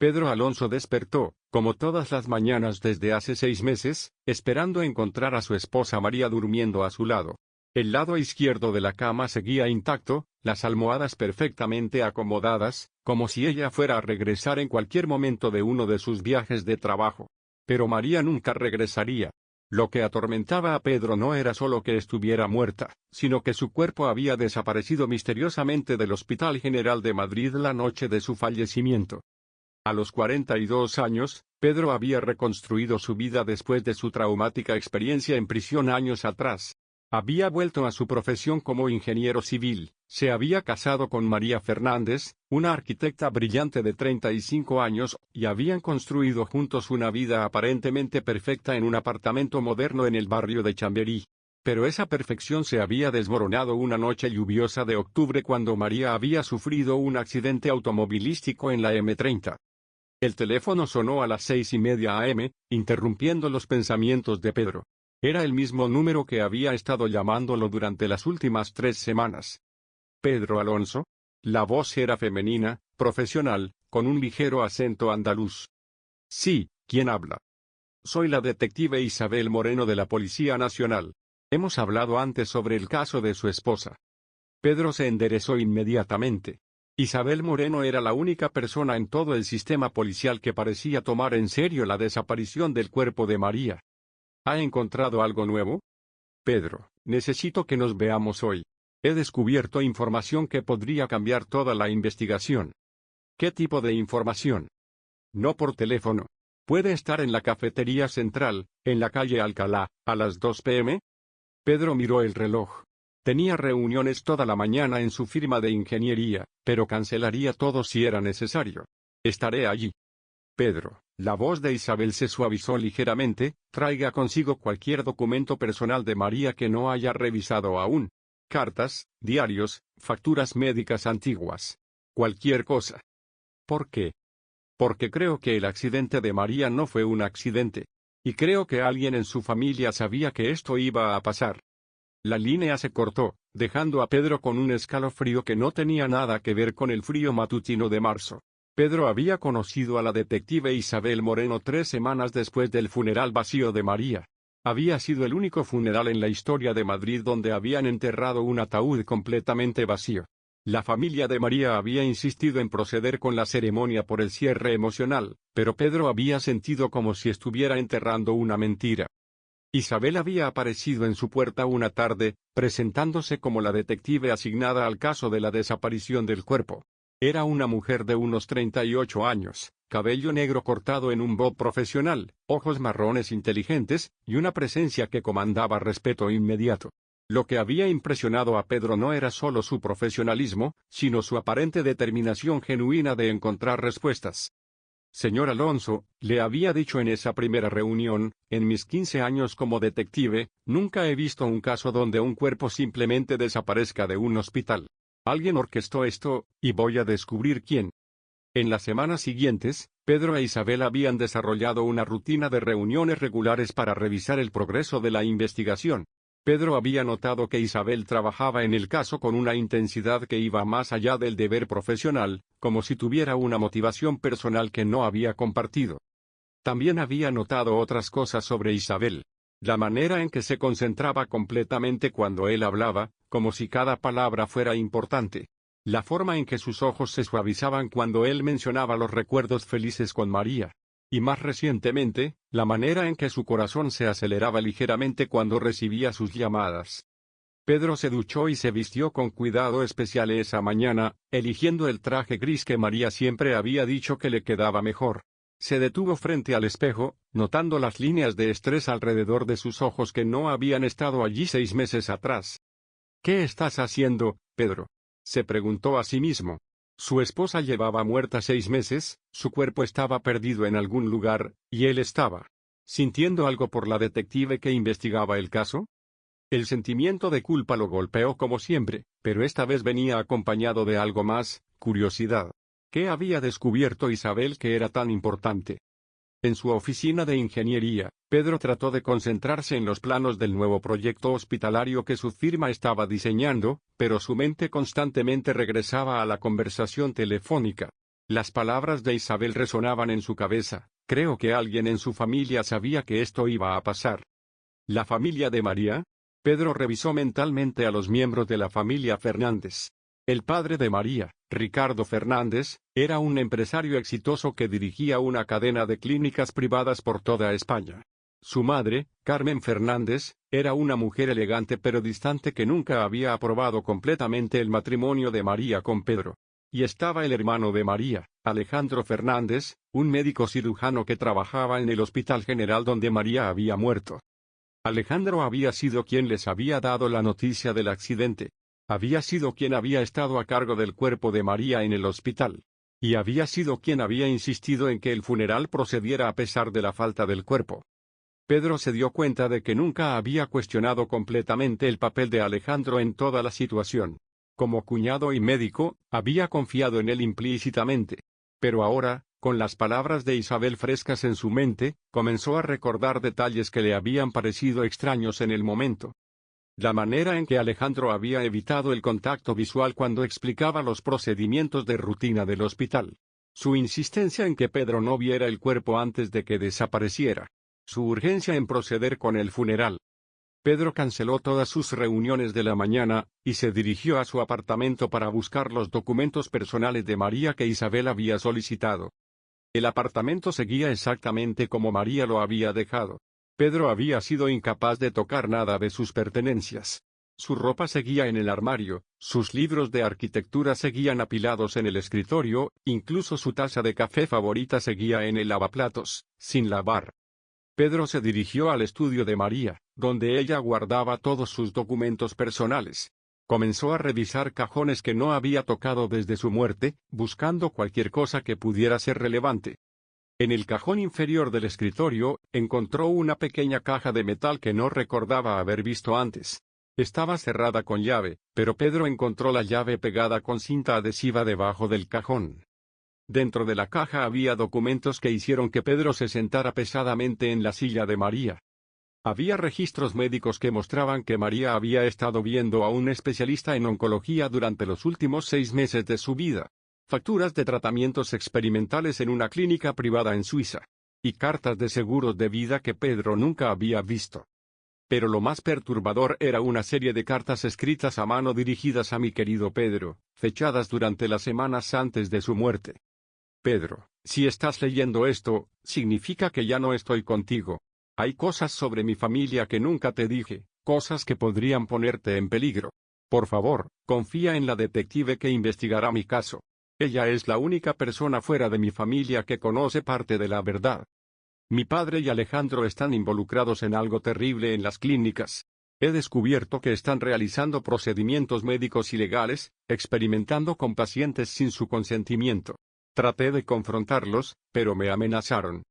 Pedro Alonso despertó, como todas las mañanas desde hace 6 meses, esperando encontrar a su esposa María durmiendo a su lado. El lado izquierdo de la cama seguía intacto, las almohadas perfectamente acomodadas, como si ella fuera a regresar en cualquier momento de uno de sus viajes de trabajo. Pero María nunca regresaría. Lo que atormentaba a Pedro no era solo que estuviera muerta, sino que su cuerpo había desaparecido misteriosamente del Hospital General de Madrid la noche de su fallecimiento. A los 42 años, Pedro había reconstruido su vida después de su traumática experiencia en prisión años atrás. Había vuelto a su profesión como ingeniero civil, se había casado con María Fernández, una arquitecta brillante de 35 años, y habían construido juntos una vida aparentemente perfecta en un apartamento moderno en el barrio de Chamberí. Pero esa perfección se había desmoronado una noche lluviosa de octubre cuando María había sufrido un accidente automovilístico en la M30. El teléfono sonó a las 6:30 a.m., interrumpiendo los pensamientos de Pedro. Era el mismo número que había estado llamándolo durante las últimas 3 semanas. ¿Pedro Alonso? La voz era femenina, profesional, con un ligero acento andaluz. Sí, ¿quién habla? Soy la detective Isabel Moreno de la Policía Nacional. Hemos hablado antes sobre el caso de su esposa. Pedro se enderezó inmediatamente. Isabel Moreno era la única persona en todo el sistema policial que parecía tomar en serio la desaparición del cuerpo de María. ¿Ha encontrado algo nuevo? Pedro, necesito que nos veamos hoy. He descubierto información que podría cambiar toda la investigación. ¿Qué tipo de información? No por teléfono. ¿Puede estar en la cafetería central, en la calle Alcalá, a las 2 p.m.? Pedro miró el reloj. Tenía reuniones toda la mañana en su firma de ingeniería, pero cancelaría todo si era necesario. Estaré allí. Pedro, la voz de Isabel se suavizó ligeramente, traiga consigo cualquier documento personal de María que no haya revisado aún. Cartas, diarios, facturas médicas antiguas. Cualquier cosa. ¿Por qué? Porque creo que el accidente de María no fue un accidente. Y creo que alguien en su familia sabía que esto iba a pasar. La línea se cortó, dejando a Pedro con un escalofrío que no tenía nada que ver con el frío matutino de marzo. Pedro había conocido a la detective Isabel Moreno 3 semanas después del funeral vacío de María. Había sido el único funeral en la historia de Madrid donde habían enterrado un ataúd completamente vacío. La familia de María había insistido en proceder con la ceremonia por el cierre emocional, pero Pedro había sentido como si estuviera enterrando una mentira. Isabel había aparecido en su puerta una tarde, presentándose como la detective asignada al caso de la desaparición del cuerpo. Era una mujer de unos 38 años, cabello negro cortado en un bob profesional, ojos marrones inteligentes, y una presencia que comandaba respeto inmediato. Lo que había impresionado a Pedro no era solo su profesionalismo, sino su aparente determinación genuina de encontrar respuestas. Señor Alonso, le había dicho en esa primera reunión, en mis 15 años como detective, nunca he visto un caso donde un cuerpo simplemente desaparezca de un hospital. Alguien orquestó esto, y voy a descubrir quién. En las semanas siguientes, Pedro e Isabel habían desarrollado una rutina de reuniones regulares para revisar el progreso de la investigación. Pedro había notado que Isabel trabajaba en el caso con una intensidad que iba más allá del deber profesional, como si tuviera una motivación personal que no había compartido. También había notado otras cosas sobre Isabel. La manera en que se concentraba completamente cuando él hablaba, como si cada palabra fuera importante. La forma en que sus ojos se suavizaban cuando él mencionaba los recuerdos felices con María. Y más recientemente, la manera en que su corazón se aceleraba ligeramente cuando recibía sus llamadas. Pedro se duchó y se vistió con cuidado especial esa mañana, eligiendo el traje gris que María siempre había dicho que le quedaba mejor. Se detuvo frente al espejo, notando las líneas de estrés alrededor de sus ojos que no habían estado allí 6 meses atrás. ¿Qué estás haciendo, Pedro?, se preguntó a sí mismo. Su esposa llevaba muerta 6 meses, su cuerpo estaba perdido en algún lugar, y él estaba sintiendo algo por la detective que investigaba el caso. El sentimiento de culpa lo golpeó como siempre, pero esta vez venía acompañado de algo más, curiosidad. ¿Qué había descubierto Isabel que era tan importante? En su oficina de ingeniería, Pedro trató de concentrarse en los planos del nuevo proyecto hospitalario que su firma estaba diseñando, pero su mente constantemente regresaba a la conversación telefónica. Las palabras de Isabel resonaban en su cabeza. Creo que alguien en su familia sabía que esto iba a pasar. ¿La familia de María? Pedro revisó mentalmente a los miembros de la familia Fernández. El padre de María, Ricardo Fernández, era un empresario exitoso que dirigía una cadena de clínicas privadas por toda España. Su madre, Carmen Fernández, era una mujer elegante pero distante que nunca había aprobado completamente el matrimonio de María con Pedro. Y estaba el hermano de María, Alejandro Fernández, un médico cirujano que trabajaba en el Hospital General donde María había muerto. Alejandro había sido quien les había dado la noticia del accidente. Había sido quien había estado a cargo del cuerpo de María en el hospital. Y había sido quien había insistido en que el funeral procediera a pesar de la falta del cuerpo. Pedro se dio cuenta de que nunca había cuestionado completamente el papel de Alejandro en toda la situación. Como cuñado y médico, había confiado en él implícitamente. Pero ahora, con las palabras de Isabel frescas en su mente, comenzó a recordar detalles que le habían parecido extraños en el momento. La manera en que Alejandro había evitado el contacto visual cuando explicaba los procedimientos de rutina del hospital. Su insistencia en que Pedro no viera el cuerpo antes de que desapareciera. Su urgencia en proceder con el funeral. Pedro canceló todas sus reuniones de la mañana, y se dirigió a su apartamento para buscar los documentos personales de María que Isabel había solicitado. El apartamento seguía exactamente como María lo había dejado. Pedro había sido incapaz de tocar nada de sus pertenencias. Su ropa seguía en el armario, sus libros de arquitectura seguían apilados en el escritorio, incluso su taza de café favorita seguía en el lavaplatos, sin lavar. Pedro se dirigió al estudio de María, donde ella guardaba todos sus documentos personales. Comenzó a revisar cajones que no había tocado desde su muerte, buscando cualquier cosa que pudiera ser relevante. En el cajón inferior del escritorio, encontró una pequeña caja de metal que no recordaba haber visto antes. Estaba cerrada con llave, pero Pedro encontró la llave pegada con cinta adhesiva debajo del cajón. Dentro de la caja había documentos que hicieron que Pedro se sentara pesadamente en la silla de María. Había registros médicos que mostraban que María había estado viendo a un especialista en oncología durante los últimos 6 meses de su vida. Facturas de tratamientos experimentales en una clínica privada en Suiza. Y cartas de seguros de vida que Pedro nunca había visto. Pero lo más perturbador era una serie de cartas escritas a mano dirigidas a mi querido Pedro, fechadas durante las semanas antes de su muerte. Pedro, si estás leyendo esto, significa que ya no estoy contigo. Hay cosas sobre mi familia que nunca te dije, cosas que podrían ponerte en peligro. Por favor, confía en la detective que investigará mi caso. Ella es la única persona fuera de mi familia que conoce parte de la verdad. Mi padre y Alejandro están involucrados en algo terrible en las clínicas. He descubierto que están realizando procedimientos médicos ilegales, experimentando con pacientes sin su consentimiento. Traté de confrontarlos, pero me amenazaron.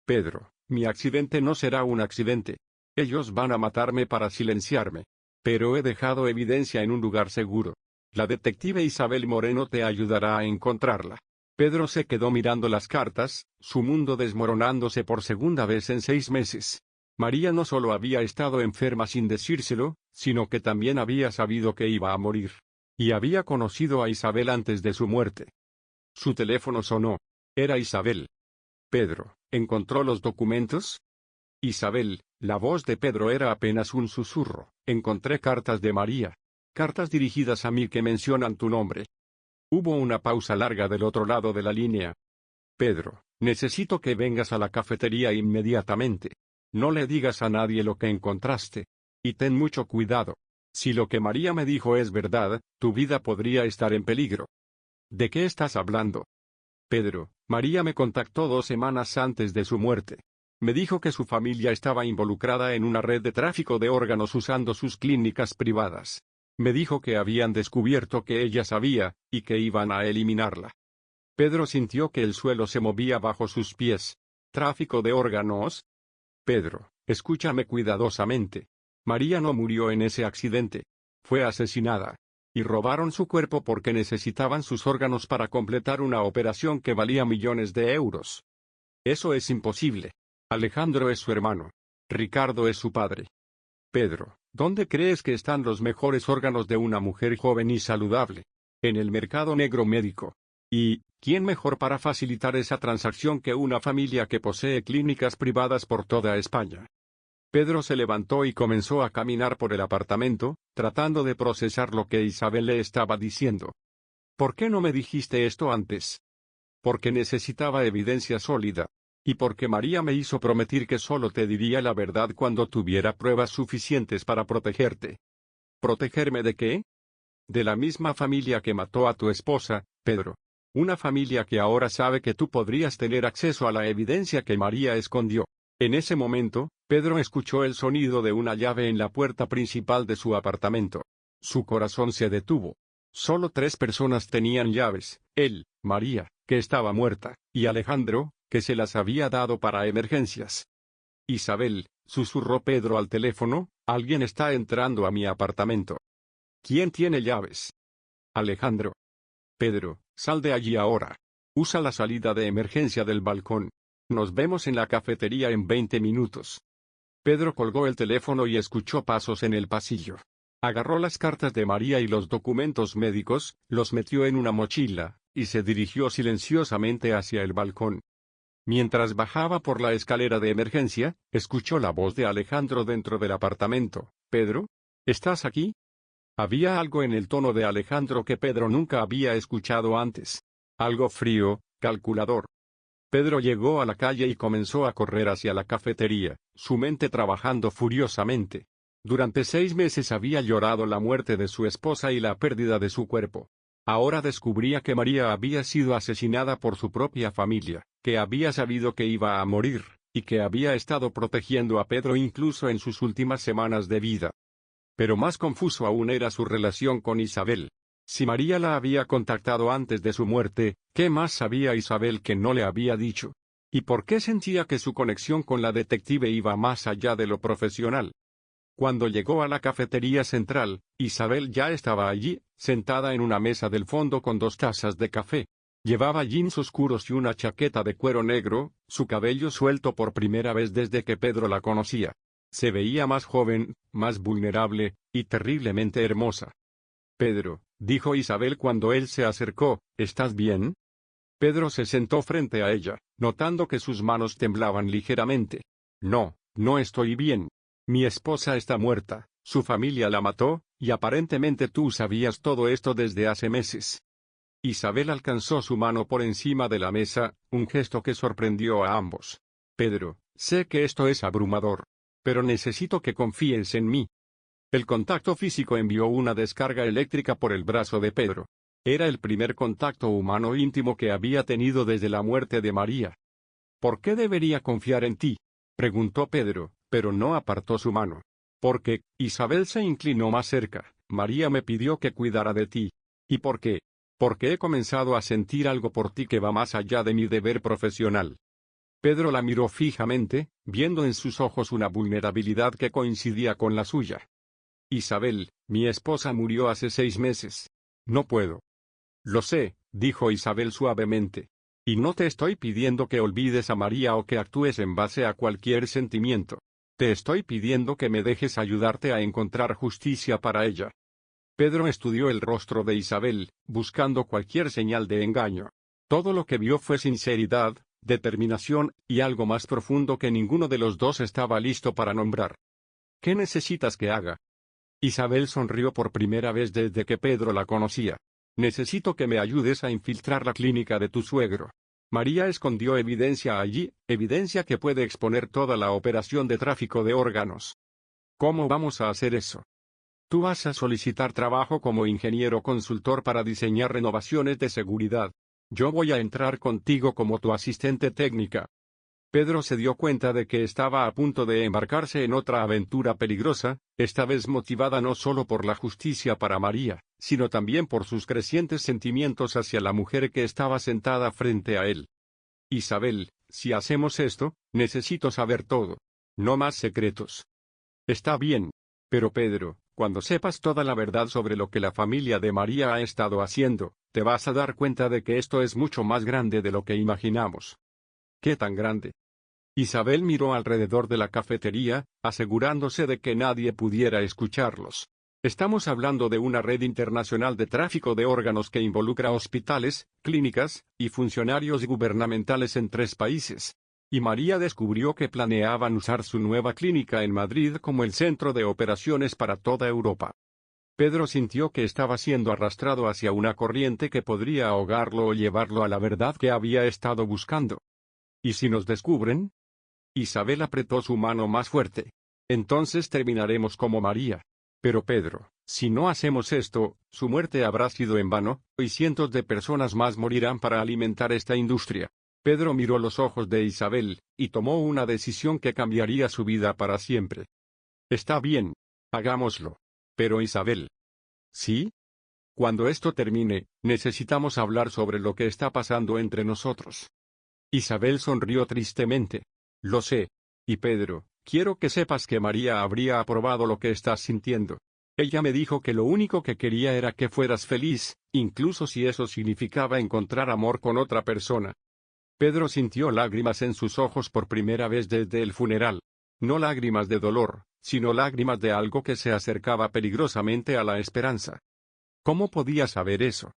Pedro, mi accidente no será un accidente. Ellos van a matarme para silenciarme. Pero he dejado evidencia en un lugar seguro. La detective Isabel Moreno te ayudará a encontrarla. Pedro se quedó mirando las cartas, su mundo desmoronándose por segunda vez en 6 meses. María no solo había estado enferma sin decírselo, sino que también había sabido que iba a morir. Y había conocido a Isabel antes de su muerte. Su teléfono sonó. Era Isabel. Pedro, ¿encontró los documentos? Isabel, la voz de Pedro era apenas un susurro. Encontré cartas de María. Cartas dirigidas a mí que mencionan tu nombre. Hubo una pausa larga del otro lado de la línea. Pedro, necesito que vengas a la cafetería inmediatamente. No le digas a nadie lo que encontraste. Y ten mucho cuidado. Si lo que María me dijo es verdad, tu vida podría estar en peligro. ¿De qué estás hablando? Pedro, María me contactó 2 semanas antes de su muerte. Me dijo que su familia estaba involucrada en una red de tráfico de órganos usando sus clínicas privadas. Me dijo que habían descubierto que ella sabía, y que iban a eliminarla. Pedro sintió que el suelo se movía bajo sus pies. ¿Tráfico de órganos? Pedro, escúchame cuidadosamente. María no murió en ese accidente. Fue asesinada. Y robaron su cuerpo porque necesitaban sus órganos para completar una operación que valía millones de euros. Eso es imposible. Alejandro es su hermano. Ricardo es su padre. Pedro, ¿dónde crees que están los mejores órganos de una mujer joven y saludable? En el mercado negro médico. ¿Y quién mejor para facilitar esa transacción que una familia que posee clínicas privadas por toda España? Pedro se levantó y comenzó a caminar por el apartamento, tratando de procesar lo que Isabel le estaba diciendo. ¿Por qué no me dijiste esto antes? Porque necesitaba evidencia sólida. Y porque María me hizo prometer que solo te diría la verdad cuando tuviera pruebas suficientes para protegerte. ¿Protegerme de qué? De la misma familia que mató a tu esposa, Pedro. Una familia que ahora sabe que tú podrías tener acceso a la evidencia que María escondió. En ese momento, Pedro escuchó el sonido de una llave en la puerta principal de su apartamento. Su corazón se detuvo. Solo 3 personas tenían llaves: él, María, que estaba muerta, y Alejandro, que se las había dado para emergencias. Isabel, susurró Pedro al teléfono, alguien está entrando a mi apartamento. ¿Quién tiene llaves? Alejandro. Pedro, sal de allí ahora. Usa la salida de emergencia del balcón. Nos vemos en la cafetería en 20 minutos. Pedro colgó el teléfono y escuchó pasos en el pasillo. Agarró las cartas de María y los documentos médicos, los metió en una mochila, y se dirigió silenciosamente hacia el balcón. Mientras bajaba por la escalera de emergencia, escuchó la voz de Alejandro dentro del apartamento. ¿Pedro? ¿Estás aquí? Había algo en el tono de Alejandro que Pedro nunca había escuchado antes. Algo frío, calculador. Pedro llegó a la calle y comenzó a correr hacia la cafetería, su mente trabajando furiosamente. Durante 6 meses había llorado la muerte de su esposa y la pérdida de su cuerpo. Ahora descubría que María había sido asesinada por su propia familia, que había sabido que iba a morir, y que había estado protegiendo a Pedro incluso en sus últimas semanas de vida. Pero más confuso aún era su relación con Isabel. Si María la había contactado antes de su muerte, ¿qué más sabía Isabel que no le había dicho? ¿Y por qué sentía que su conexión con la detective iba más allá de lo profesional? Cuando llegó a la cafetería central, Isabel ya estaba allí, sentada en una mesa del fondo con 2 tazas de café. Llevaba jeans oscuros y una chaqueta de cuero negro, su cabello suelto por primera vez desde que Pedro la conocía. Se veía más joven, más vulnerable, y terriblemente hermosa. Pedro, dijo Isabel cuando él se acercó, ¿estás bien? Pedro se sentó frente a ella, notando que sus manos temblaban ligeramente. No, no estoy bien. Mi esposa está muerta, su familia la mató, y aparentemente tú sabías todo esto desde hace meses. Isabel alcanzó su mano por encima de la mesa, un gesto que sorprendió a ambos. Pedro, sé que esto es abrumador. Pero necesito que confíes en mí. El contacto físico envió una descarga eléctrica por el brazo de Pedro. Era el primer contacto humano íntimo que había tenido desde la muerte de María. ¿Por qué debería confiar en ti? Preguntó Pedro, pero no apartó su mano. Porque, Isabel se inclinó más cerca, María me pidió que cuidara de ti. ¿Y por qué? Porque he comenzado a sentir algo por ti que va más allá de mi deber profesional. Pedro la miró fijamente, viendo en sus ojos una vulnerabilidad que coincidía con la suya. Isabel, mi esposa murió hace 6 meses. No puedo. Lo sé, dijo Isabel suavemente. Y no te estoy pidiendo que olvides a María o que actúes en base a cualquier sentimiento. Te estoy pidiendo que me dejes ayudarte a encontrar justicia para ella. Pedro estudió el rostro de Isabel, buscando cualquier señal de engaño. Todo lo que vio fue sinceridad, determinación, y algo más profundo que ninguno de los dos estaba listo para nombrar. ¿Qué necesitas que haga? Isabel sonrió por primera vez desde que Pedro la conocía. Necesito que me ayudes a infiltrar la clínica de tu suegro. María escondió evidencia allí, evidencia que puede exponer toda la operación de tráfico de órganos. ¿Cómo vamos a hacer eso? Tú vas a solicitar trabajo como ingeniero consultor para diseñar renovaciones de seguridad. Yo voy a entrar contigo como tu asistente técnica. Pedro se dio cuenta de que estaba a punto de embarcarse en otra aventura peligrosa, esta vez motivada no solo por la justicia para María, sino también por sus crecientes sentimientos hacia la mujer que estaba sentada frente a él. Isabel, si hacemos esto, necesito saber todo. No más secretos. Está bien. Pero Pedro, cuando sepas toda la verdad sobre lo que la familia de María ha estado haciendo, te vas a dar cuenta de que esto es mucho más grande de lo que imaginamos. ¿Qué tan grande? Isabel miró alrededor de la cafetería, asegurándose de que nadie pudiera escucharlos. Estamos hablando de una red internacional de tráfico de órganos que involucra hospitales, clínicas, y funcionarios gubernamentales en 3 países. Y María descubrió que planeaban usar su nueva clínica en Madrid como el centro de operaciones para toda Europa. Pedro sintió que estaba siendo arrastrado hacia una corriente que podría ahogarlo o llevarlo a la verdad que había estado buscando. ¿Y si nos descubren? Isabel apretó su mano más fuerte. Entonces terminaremos como María. Pero Pedro, si no hacemos esto, su muerte habrá sido en vano, y cientos de personas más morirán para alimentar esta industria. Pedro miró los ojos de Isabel, y tomó una decisión que cambiaría su vida para siempre. Está bien. Hagámoslo. Pero Isabel. ¿Sí? Cuando esto termine, necesitamos hablar sobre lo que está pasando entre nosotros. Isabel sonrió tristemente. Lo sé. Y Pedro, quiero que sepas que María habría aprobado lo que estás sintiendo. Ella me dijo que lo único que quería era que fueras feliz, incluso si eso significaba encontrar amor con otra persona. Pedro sintió lágrimas en sus ojos por primera vez desde el funeral. No lágrimas de dolor, sino lágrimas de algo que se acercaba peligrosamente a la esperanza. ¿Cómo podía saber eso?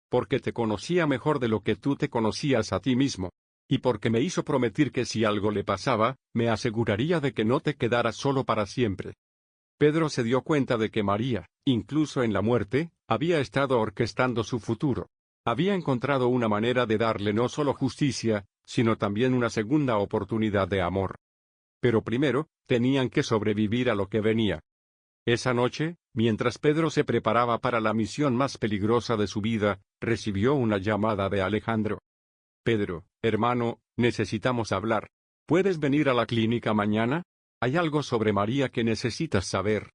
Porque te conocía mejor de lo que tú te conocías a ti mismo. Y porque me hizo prometer que si algo le pasaba, me aseguraría de que no te quedaras solo para siempre. Pedro se dio cuenta de que María, incluso en la muerte, había estado orquestando su futuro. Había encontrado una manera de darle no solo justicia, sino también una segunda oportunidad de amor. Pero primero, tenían que sobrevivir a lo que venía. Esa noche, mientras Pedro se preparaba para la misión más peligrosa de su vida, recibió una llamada de Alejandro. Pedro, hermano, necesitamos hablar. ¿Puedes venir a la clínica mañana? Hay algo sobre María que necesitas saber.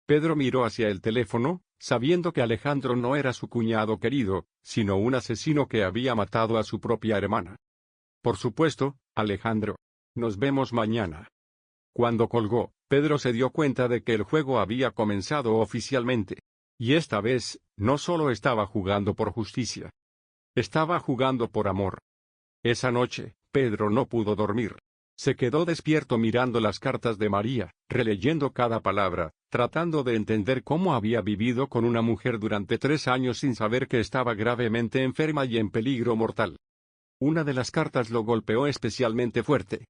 Pedro miró hacia el teléfono, sabiendo que Alejandro no era su cuñado querido, sino un asesino que había matado a su propia hermana. Por supuesto, Alejandro. Nos vemos mañana. Cuando colgó, Pedro se dio cuenta de que el juego había comenzado oficialmente. Y esta vez, no solo estaba jugando por justicia. Estaba jugando por amor. Esa noche, Pedro no pudo dormir. Se quedó despierto mirando las cartas de María, releyendo cada palabra, tratando de entender cómo había vivido con una mujer durante 3 años sin saber que estaba gravemente enferma y en peligro mortal. Una de las cartas lo golpeó especialmente fuerte.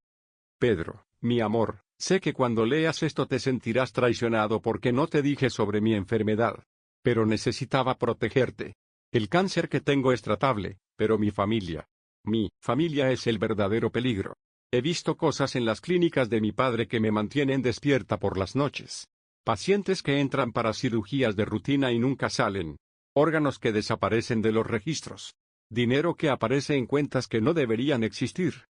Pedro, mi amor, sé que cuando leas esto te sentirás traicionado porque no te dije sobre mi enfermedad. Pero necesitaba protegerte. El cáncer que tengo es tratable, pero mi familia es el verdadero peligro. He visto cosas en las clínicas de mi padre que me mantienen despierta por las noches. Pacientes que entran para cirugías de rutina y nunca salen. Órganos que desaparecen de los registros. Dinero que aparece en cuentas que no deberían existir.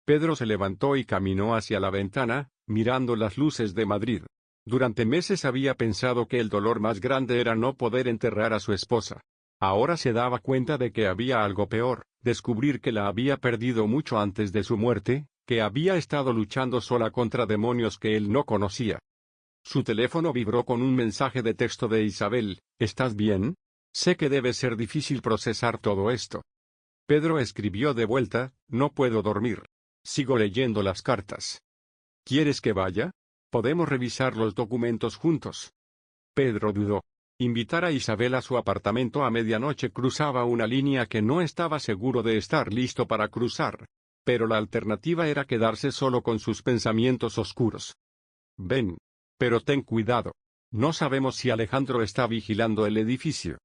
Pedro se levantó y caminó hacia la ventana, mirando las luces de Madrid. Durante meses había pensado que el dolor más grande era no poder enterrar a su esposa. Ahora se daba cuenta de que había algo peor, descubrir que la había perdido mucho antes de su muerte, que había estado luchando sola contra demonios que él no conocía. Su teléfono vibró con un mensaje de texto de Isabel. ¿Estás bien? Sé que debe ser difícil procesar todo esto. Pedro escribió de vuelta, no puedo dormir. Sigo leyendo las cartas. ¿Quieres que vaya? Podemos revisar los documentos juntos. Pedro dudó. Invitar a Isabel a su apartamento a medianoche cruzaba una línea que no estaba seguro de estar listo para cruzar. Pero la alternativa era quedarse solo con sus pensamientos oscuros. Ven. Pero ten cuidado. No sabemos si Alejandro está vigilando el edificio.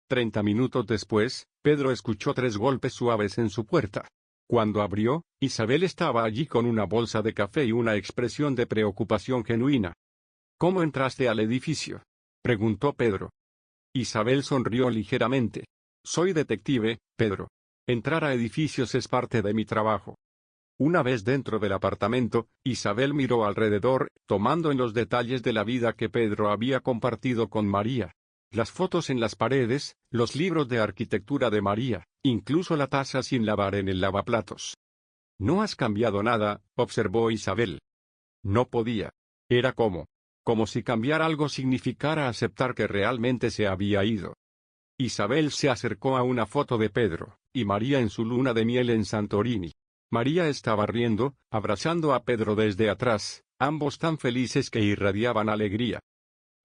30 minutos después, Pedro escuchó 3 golpes suaves en su puerta. Cuando abrió, Isabel estaba allí con una bolsa de café y una expresión de preocupación genuina. ¿Cómo entraste al edificio?, preguntó Pedro. Isabel sonrió ligeramente. Soy detective, Pedro. Entrar a edificios es parte de mi trabajo. Una vez dentro del apartamento, Isabel miró alrededor, tomando en los detalles de la vida que Pedro había compartido con María. Las fotos en las paredes, los libros de arquitectura de María, incluso la taza sin lavar en el lavaplatos. No has cambiado nada, observó Isabel. No podía. Era como si cambiar algo significara aceptar que realmente se había ido. Isabel se acercó a una foto de Pedro y María en su luna de miel en Santorini. María estaba riendo, abrazando a Pedro desde atrás, ambos tan felices que irradiaban alegría.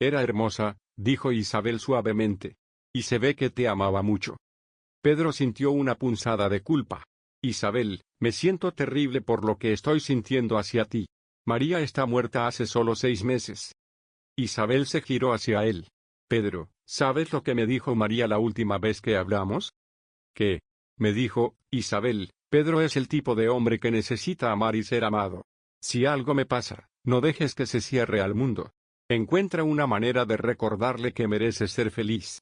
Era hermosa, dijo Isabel suavemente. Y se ve que te amaba mucho. Pedro sintió una punzada de culpa. Isabel, me siento terrible por lo que estoy sintiendo hacia ti. María está muerta hace solo 6 meses. Isabel se giró hacia él. Pedro, ¿sabes lo que me dijo María la última vez que hablamos? ¿Qué? Me dijo, Isabel, Pedro es el tipo de hombre que necesita amar y ser amado. Si algo me pasa, no dejes que se cierre al mundo. Encuentra una manera de recordarle que merece ser feliz.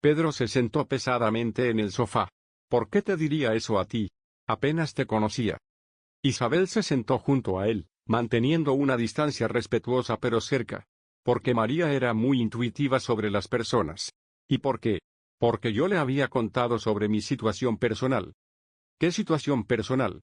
Pedro se sentó pesadamente en el sofá. ¿Por qué te diría eso a ti? Apenas te conocía. Isabel se sentó junto a él, manteniendo una distancia respetuosa pero cerca. Porque María era muy intuitiva sobre las personas. ¿Y por qué? Porque yo le había contado sobre mi situación personal. ¿Qué situación personal?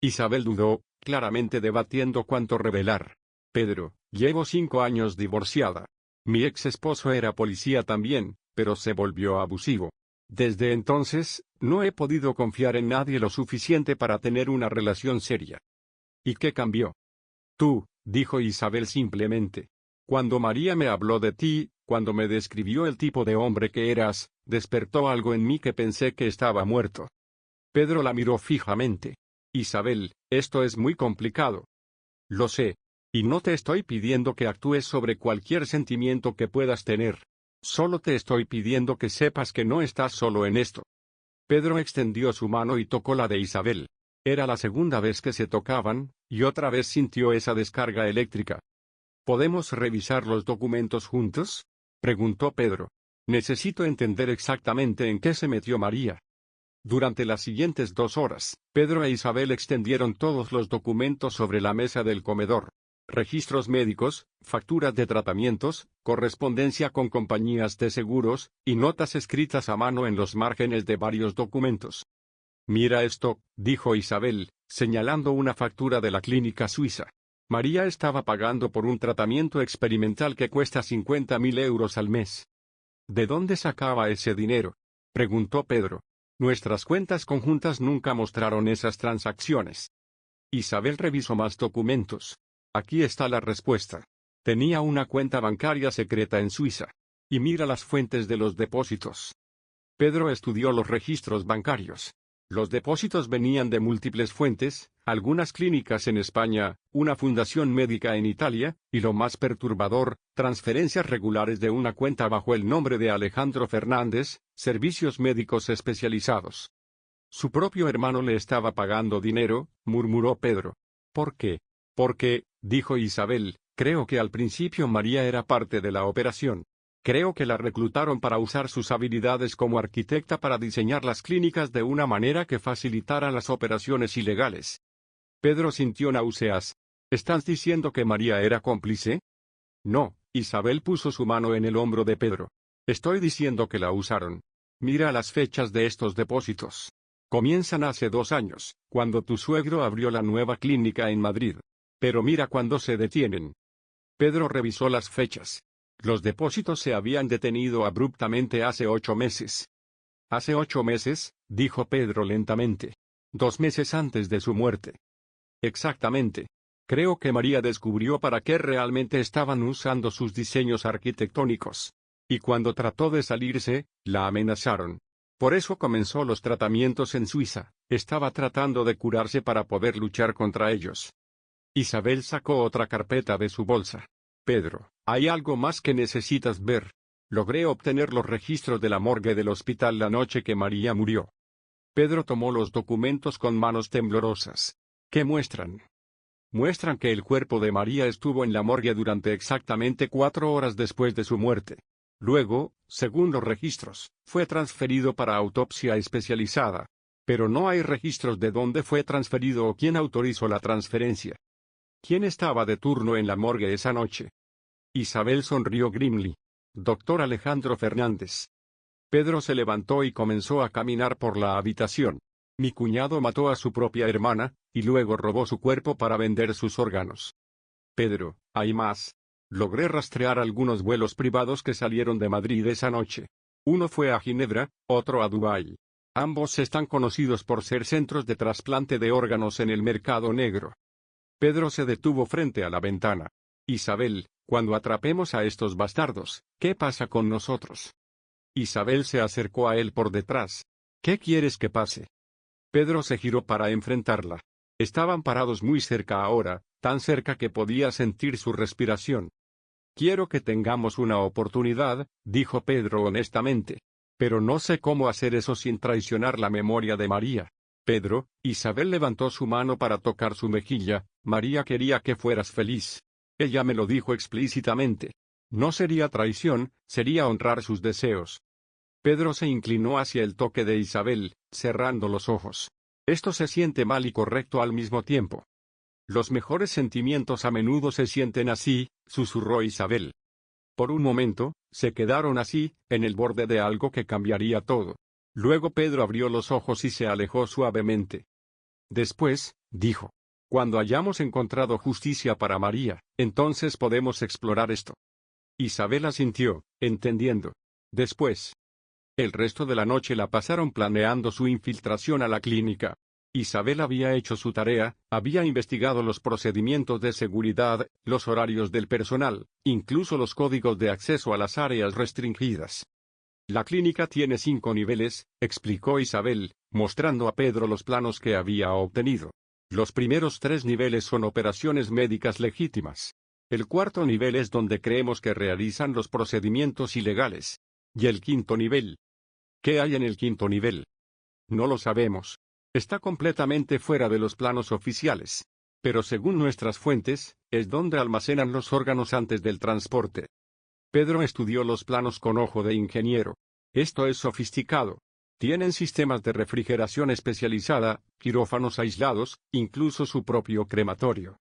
Isabel dudó, claramente debatiendo cuánto revelar. Pedro, llevo 5 años divorciada. Mi ex esposo era policía también, pero se volvió abusivo. Desde entonces, no he podido confiar en nadie lo suficiente para tener una relación seria. ¿Y qué cambió? Tú, dijo Isabel simplemente. Cuando María me habló de ti, cuando me describió el tipo de hombre que eras, despertó algo en mí que pensé que estaba muerto. Pedro la miró fijamente. Isabel, esto es muy complicado. Lo sé. Y no te estoy pidiendo que actúes sobre cualquier sentimiento que puedas tener. Solo te estoy pidiendo que sepas que no estás solo en esto. Pedro extendió su mano y tocó la de Isabel. Era la segunda vez que se tocaban, y otra vez sintió esa descarga eléctrica. ¿Podemos revisar los documentos juntos? Preguntó Pedro. Necesito entender exactamente en qué se metió María. Durante las siguientes 2 horas, Pedro e Isabel extendieron todos los documentos sobre la mesa del comedor. Registros médicos, facturas de tratamientos, correspondencia con compañías de seguros, y notas escritas a mano en los márgenes de varios documentos. Mira esto, dijo Isabel, señalando una factura de la clínica suiza. María estaba pagando por un tratamiento experimental que cuesta 50.000 euros al mes. ¿De dónde sacaba ese dinero? Preguntó Pedro. Nuestras cuentas conjuntas nunca mostraron esas transacciones. Isabel revisó más documentos. Aquí está la respuesta. Tenía una cuenta bancaria secreta en Suiza. Y mira las fuentes de los depósitos. Pedro estudió los registros bancarios. Los depósitos venían de múltiples fuentes, algunas clínicas en España, una fundación médica en Italia, y lo más perturbador, transferencias regulares de una cuenta bajo el nombre de Alejandro Fernández, Servicios Médicos Especializados. Su propio hermano le estaba pagando dinero, murmuró Pedro. ¿Por qué? Porque, dijo Isabel, creo que al principio María era parte de la operación. Creo que la reclutaron para usar sus habilidades como arquitecta para diseñar las clínicas de una manera que facilitara las operaciones ilegales. Pedro sintió náuseas. ¿Estás diciendo que María era cómplice? No, Isabel puso su mano en el hombro de Pedro. Estoy diciendo que la usaron. Mira las fechas de estos depósitos. Comienzan hace 2 años, cuando tu suegro abrió la nueva clínica en Madrid. Pero mira cuándo se detienen. Pedro revisó las fechas. Los depósitos se habían detenido abruptamente hace 8 meses. Hace 8 meses, dijo Pedro lentamente. 2 meses antes de su muerte. Exactamente. Creo que María descubrió para qué realmente estaban usando sus diseños arquitectónicos. Y cuando trató de salirse, la amenazaron. Por eso comenzó los tratamientos en Suiza. Estaba tratando de curarse para poder luchar contra ellos. Isabel sacó otra carpeta de su bolsa. Pedro, hay algo más que necesitas ver. Logré obtener los registros de la morgue del hospital la noche que María murió. Pedro tomó los documentos con manos temblorosas. ¿Qué muestran? Muestran que el cuerpo de María estuvo en la morgue durante exactamente 4 horas después de su muerte. Luego, según los registros, fue transferido para autopsia especializada. Pero no hay registros de dónde fue transferido o quién autorizó la transferencia. ¿Quién estaba de turno en la morgue esa noche? Isabel sonrió grimly. Doctor Alejandro Fernández. Pedro se levantó y comenzó a caminar por la habitación. Mi cuñado mató a su propia hermana, y luego robó su cuerpo para vender sus órganos. Pedro, hay más. Logré rastrear algunos vuelos privados que salieron de Madrid esa noche. Uno fue a Ginebra, otro a Dubái. Ambos están conocidos por ser centros de trasplante de órganos en el mercado negro. Pedro se detuvo frente a la ventana. Isabel, Cuando atrapemos a estos bastardos, ¿qué pasa con nosotros? Isabel se acercó a él por detrás. ¿Qué quieres que pase? Pedro se giró para enfrentarla. Estaban parados muy cerca ahora, tan cerca que podía sentir su respiración. Quiero que tengamos una oportunidad, dijo Pedro honestamente. Pero no sé cómo hacer eso sin traicionar la memoria de María. Pedro, Isabel levantó su mano para tocar su mejilla. María quería que fueras feliz. Ella me lo dijo explícitamente. No sería traición, sería honrar sus deseos. Pedro se inclinó hacia el toque de Isabel, cerrando los ojos. Esto se siente mal y correcto al mismo tiempo. Los mejores sentimientos a menudo se sienten así, susurró Isabel. Por un momento, se quedaron así, en el borde de algo que cambiaría todo. Luego Pedro abrió los ojos y se alejó suavemente. Después, dijo, cuando hayamos encontrado justicia para María, entonces podemos explorar esto. Isabel asintió, entendiendo. Después, el resto de la noche la pasaron planeando su infiltración a la clínica. Isabel había hecho su tarea, había investigado los procedimientos de seguridad, los horarios del personal, incluso los códigos de acceso a las áreas restringidas. La clínica tiene 5 niveles, explicó Isabel, mostrando a Pedro los planos que había obtenido. Los primeros 3 niveles son operaciones médicas legítimas. El 4.º nivel es donde creemos que realizan los procedimientos ilegales. Y el 5.º nivel. ¿Qué hay en el 5.º nivel? No lo sabemos. Está completamente fuera de los planos oficiales. Pero según nuestras fuentes, es donde almacenan los órganos antes del transporte. Pedro estudió los planos con ojo de ingeniero. Esto es sofisticado. Tienen sistemas de refrigeración especializada, quirófanos aislados, incluso su propio crematorio.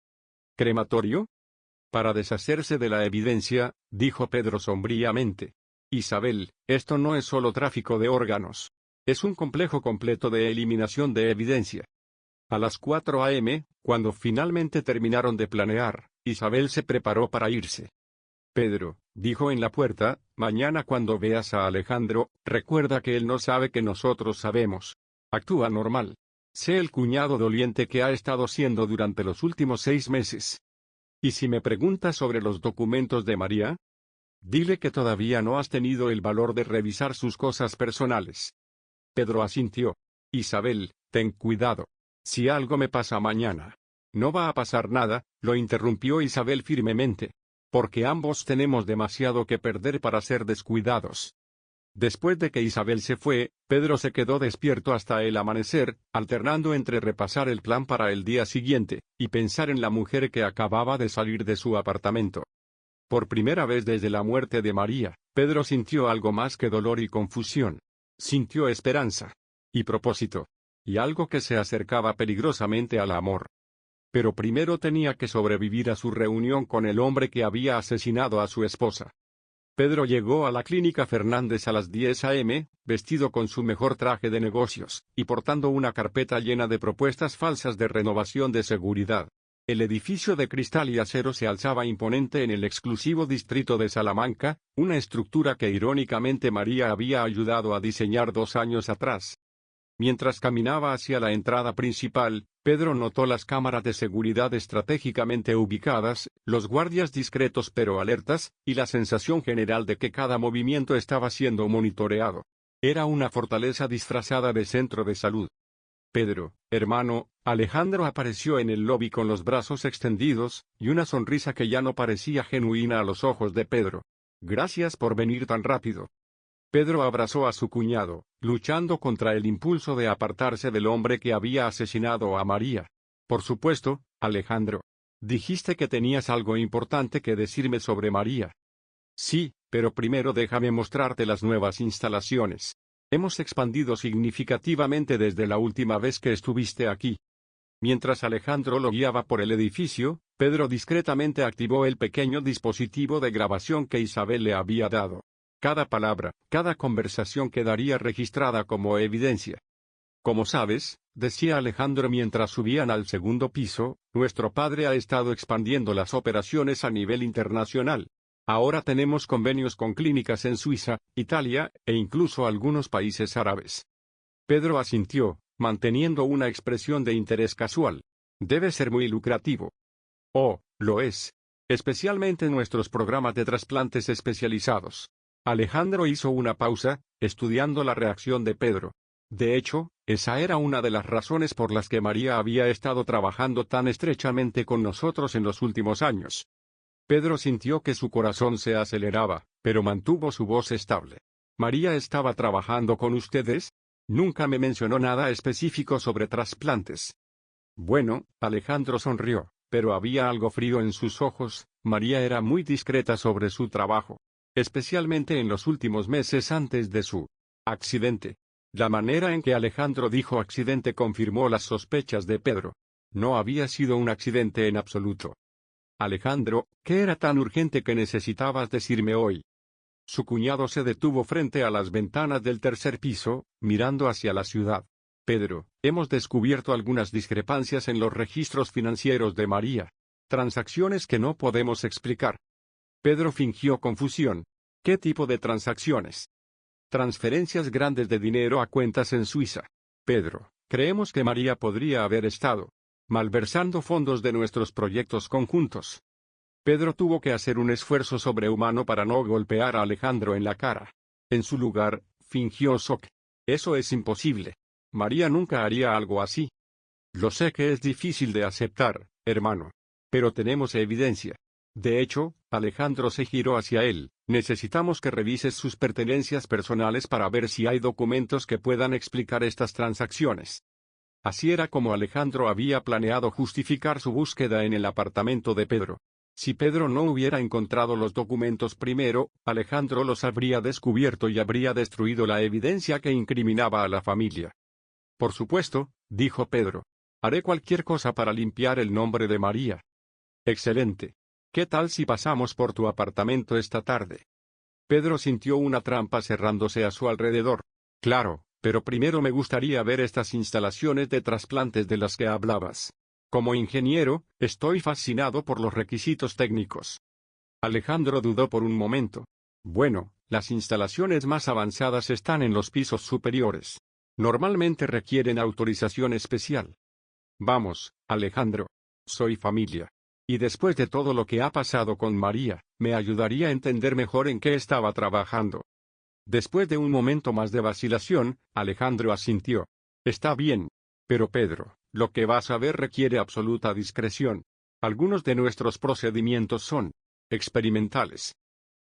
¿Crematorio? Para deshacerse de la evidencia, dijo Pedro sombríamente. Isabel, esto no es solo tráfico de órganos. Es un complejo completo de eliminación de evidencia. A las 4 a.m., cuando finalmente terminaron de planear, Isabel se preparó para irse. Pedro, dijo en la puerta, mañana cuando veas a Alejandro, recuerda que él no sabe que nosotros sabemos. Actúa normal. Sé el cuñado doliente que ha estado siendo durante los últimos 6 meses. ¿Y si me preguntas sobre los documentos de María? Dile que todavía no has tenido el valor de revisar sus cosas personales. Pedro asintió. Isabel, ten cuidado. Si algo me pasa mañana. No va a pasar nada, lo interrumpió Isabel firmemente. Porque ambos tenemos demasiado que perder para ser descuidados. Después de que Isabel se fue, Pedro se quedó despierto hasta el amanecer, alternando entre repasar el plan para el día siguiente, y pensar en la mujer que acababa de salir de su apartamento. Por primera vez desde la muerte de María, Pedro sintió algo más que dolor y confusión. Sintió esperanza. Y propósito. Y algo que se acercaba peligrosamente al amor. Pero primero tenía que sobrevivir a su reunión con el hombre que había asesinado a su esposa. Pedro llegó a la clínica Fernández a las 10 a.m., vestido con su mejor traje de negocios, y portando una carpeta llena de propuestas falsas de renovación de seguridad. El edificio de cristal y acero se alzaba imponente en el exclusivo distrito de Salamanca, una estructura que irónicamente María había ayudado a diseñar 2 años atrás. Mientras caminaba hacia la entrada principal, Pedro notó las cámaras de seguridad estratégicamente ubicadas, los guardias discretos pero alertas, y la sensación general de que cada movimiento estaba siendo monitoreado. Era una fortaleza disfrazada de centro de salud. Pedro, hermano, Alejandro apareció en el lobby con los brazos extendidos, y una sonrisa que ya no parecía genuina a los ojos de Pedro. Gracias por venir tan rápido. Pedro abrazó a su cuñado, luchando contra el impulso de apartarse del hombre que había asesinado a María. Por supuesto, Alejandro. Dijiste que tenías algo importante que decirme sobre María. Sí, pero primero déjame mostrarte las nuevas instalaciones. Hemos expandido significativamente desde la última vez que estuviste aquí. Mientras Alejandro lo guiaba por el edificio, Pedro discretamente activó el pequeño dispositivo de grabación que Isabel le había dado. Cada palabra, cada conversación quedaría registrada como evidencia. Como sabes, decía Alejandro mientras subían al segundo piso, nuestro padre ha estado expandiendo las operaciones a nivel internacional. Ahora tenemos convenios con clínicas en Suiza, Italia, e incluso algunos países árabes. Pedro asintió, manteniendo una expresión de interés casual. Debe ser muy lucrativo. Oh, lo es. especialmente en nuestros programas de trasplantes especializados. Alejandro hizo una pausa, estudiando la reacción de Pedro. De hecho, esa era una de las razones por las que María había estado trabajando tan estrechamente con nosotros en los últimos años. Pedro sintió que su corazón se aceleraba, pero mantuvo su voz estable. ¿María estaba trabajando con ustedes? Nunca me mencionó nada específico sobre trasplantes. Bueno, Alejandro sonrió, pero había algo frío en sus ojos. María era muy discreta sobre su trabajo, especialmente en los últimos meses antes de su accidente. La manera en que Alejandro dijo accidente confirmó las sospechas de Pedro. No había sido un accidente en absoluto. Alejandro, ¿qué era tan urgente que necesitabas decirme hoy? Su cuñado se detuvo frente a las ventanas del tercer piso, mirando hacia la ciudad. Pedro, hemos descubierto algunas discrepancias en los registros financieros de María. Transacciones que no podemos explicar. Pedro fingió confusión. ¿Qué tipo de transacciones? Transferencias grandes de dinero a cuentas en Suiza. Pedro, creemos que María podría haber estado malversando fondos de nuestros proyectos conjuntos. Pedro tuvo que hacer un esfuerzo sobrehumano para no golpear a Alejandro en la cara. En su lugar, fingió shock. Eso es imposible. María nunca haría algo así. Lo sé que es difícil de aceptar, hermano. Pero tenemos evidencia. De hecho, Alejandro se giró hacia él. Necesitamos que revises sus pertenencias personales para ver si hay documentos que puedan explicar estas transacciones. Así era como Alejandro había planeado justificar su búsqueda en el apartamento de Pedro. Si Pedro no hubiera encontrado los documentos primero, Alejandro los habría descubierto y habría destruido la evidencia que incriminaba a la familia. Por supuesto, dijo Pedro. Haré cualquier cosa para limpiar el nombre de María. Excelente. ¿Qué tal si pasamos por tu apartamento esta tarde? Pedro sintió una trampa cerrándose a su alrededor. Claro, pero primero me gustaría ver estas instalaciones de trasplantes de las que hablabas. Como ingeniero, estoy fascinado por los requisitos técnicos. Alejandro dudó por un momento. Bueno, las instalaciones más avanzadas están en los pisos superiores. Normalmente requieren autorización especial. Vamos, Alejandro. Soy familia. Y después de todo lo que ha pasado con María, me ayudaría a entender mejor en qué estaba trabajando. Después de un momento más de vacilación, Alejandro asintió. Está bien. Pero Pedro, lo que vas a ver requiere absoluta discreción. Algunos de nuestros procedimientos son experimentales.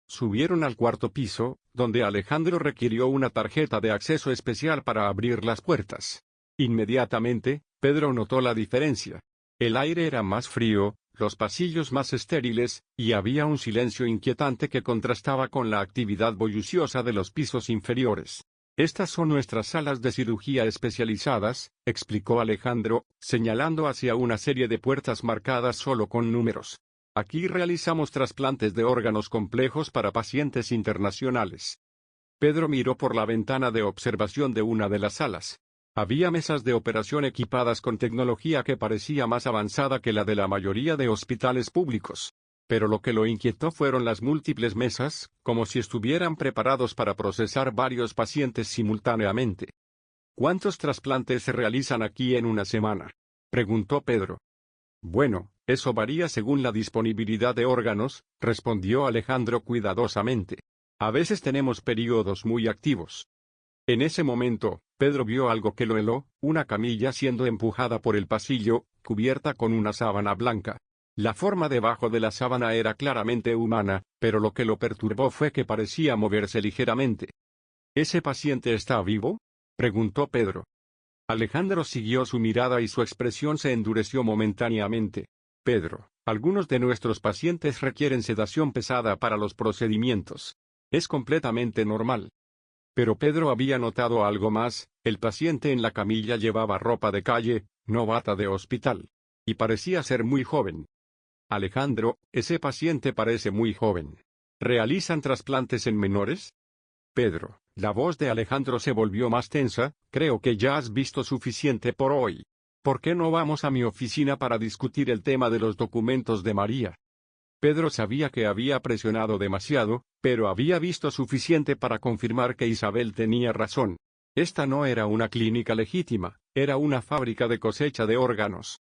Subieron al cuarto piso, donde Alejandro requirió una tarjeta de acceso especial para abrir las puertas. Inmediatamente, Pedro notó la diferencia. El aire era más frío, los pasillos más estériles, y había un silencio inquietante que contrastaba con la actividad bulliciosa de los pisos inferiores. Estas son nuestras salas de cirugía especializadas, explicó Alejandro, señalando hacia una serie de puertas marcadas solo con números. Aquí realizamos trasplantes de órganos complejos para pacientes internacionales. Pedro miró por la ventana de observación de una de las salas. Había mesas de operación equipadas con tecnología que parecía más avanzada que la de la mayoría de hospitales públicos. Pero lo que lo inquietó fueron las múltiples mesas, como si estuvieran preparados para procesar varios pacientes simultáneamente. ¿Cuántos trasplantes se realizan aquí en una semana?, preguntó Pedro. Bueno, eso varía según la disponibilidad de órganos, respondió Alejandro cuidadosamente. A veces tenemos periodos muy activos. En ese momento, Pedro vio algo que lo heló, una camilla siendo empujada por el pasillo, cubierta con una sábana blanca. La forma debajo de la sábana era claramente humana, pero lo que lo perturbó fue que parecía moverse ligeramente. ¿Ese paciente está vivo?, preguntó Pedro. Alejandro siguió su mirada y su expresión se endureció momentáneamente. Pedro, algunos de nuestros pacientes requieren sedación pesada para los procedimientos. Es completamente normal. Pero Pedro había notado algo más, el paciente en la camilla llevaba ropa de calle, no bata de hospital. Y parecía ser muy joven. Alejandro, ese paciente parece muy joven. ¿Realizan trasplantes en menores? Pedro, la voz de Alejandro se volvió más tensa, creo que ya has visto suficiente por hoy. ¿Por qué no vamos a mi oficina para discutir el tema de los documentos de María? Pedro sabía que había presionado demasiado, pero había visto suficiente para confirmar que Isabel tenía razón. Esta no era una clínica legítima, era una fábrica de cosecha de órganos.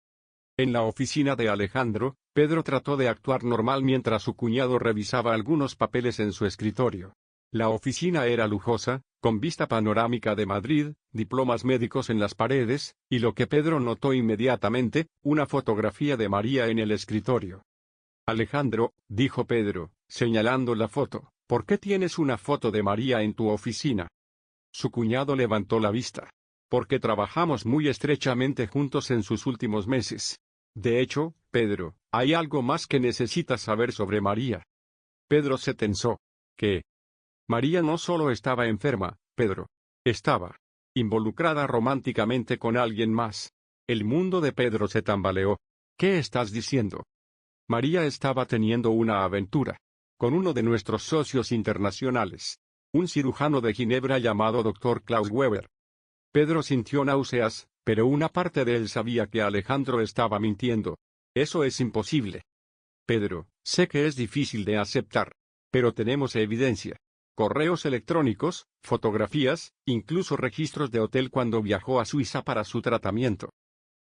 En la oficina de Alejandro, Pedro trató de actuar normal mientras su cuñado revisaba algunos papeles en su escritorio. La oficina era lujosa, con vista panorámica de Madrid, diplomas médicos en las paredes, y lo que Pedro notó inmediatamente, una fotografía de María en el escritorio. Alejandro, dijo Pedro, señalando la foto, ¿por qué tienes una foto de María en tu oficina? Su cuñado levantó la vista. Porque trabajamos muy estrechamente juntos en sus últimos meses. De hecho, Pedro, hay algo más que necesitas saber sobre María. Pedro se tensó. ¿Qué? María no solo estaba enferma, Pedro. Estaba involucrada románticamente con alguien más. El mundo de Pedro se tambaleó. ¿Qué estás diciendo? María estaba teniendo una aventura con uno de nuestros socios internacionales, un cirujano de Ginebra llamado Dr. Klaus Weber. Pedro sintió náuseas, pero una parte de él sabía que Alejandro estaba mintiendo. Eso es imposible. Pedro, sé que es difícil de aceptar, pero tenemos evidencia. Correos electrónicos, fotografías, incluso registros de hotel cuando viajó a Suiza para su tratamiento.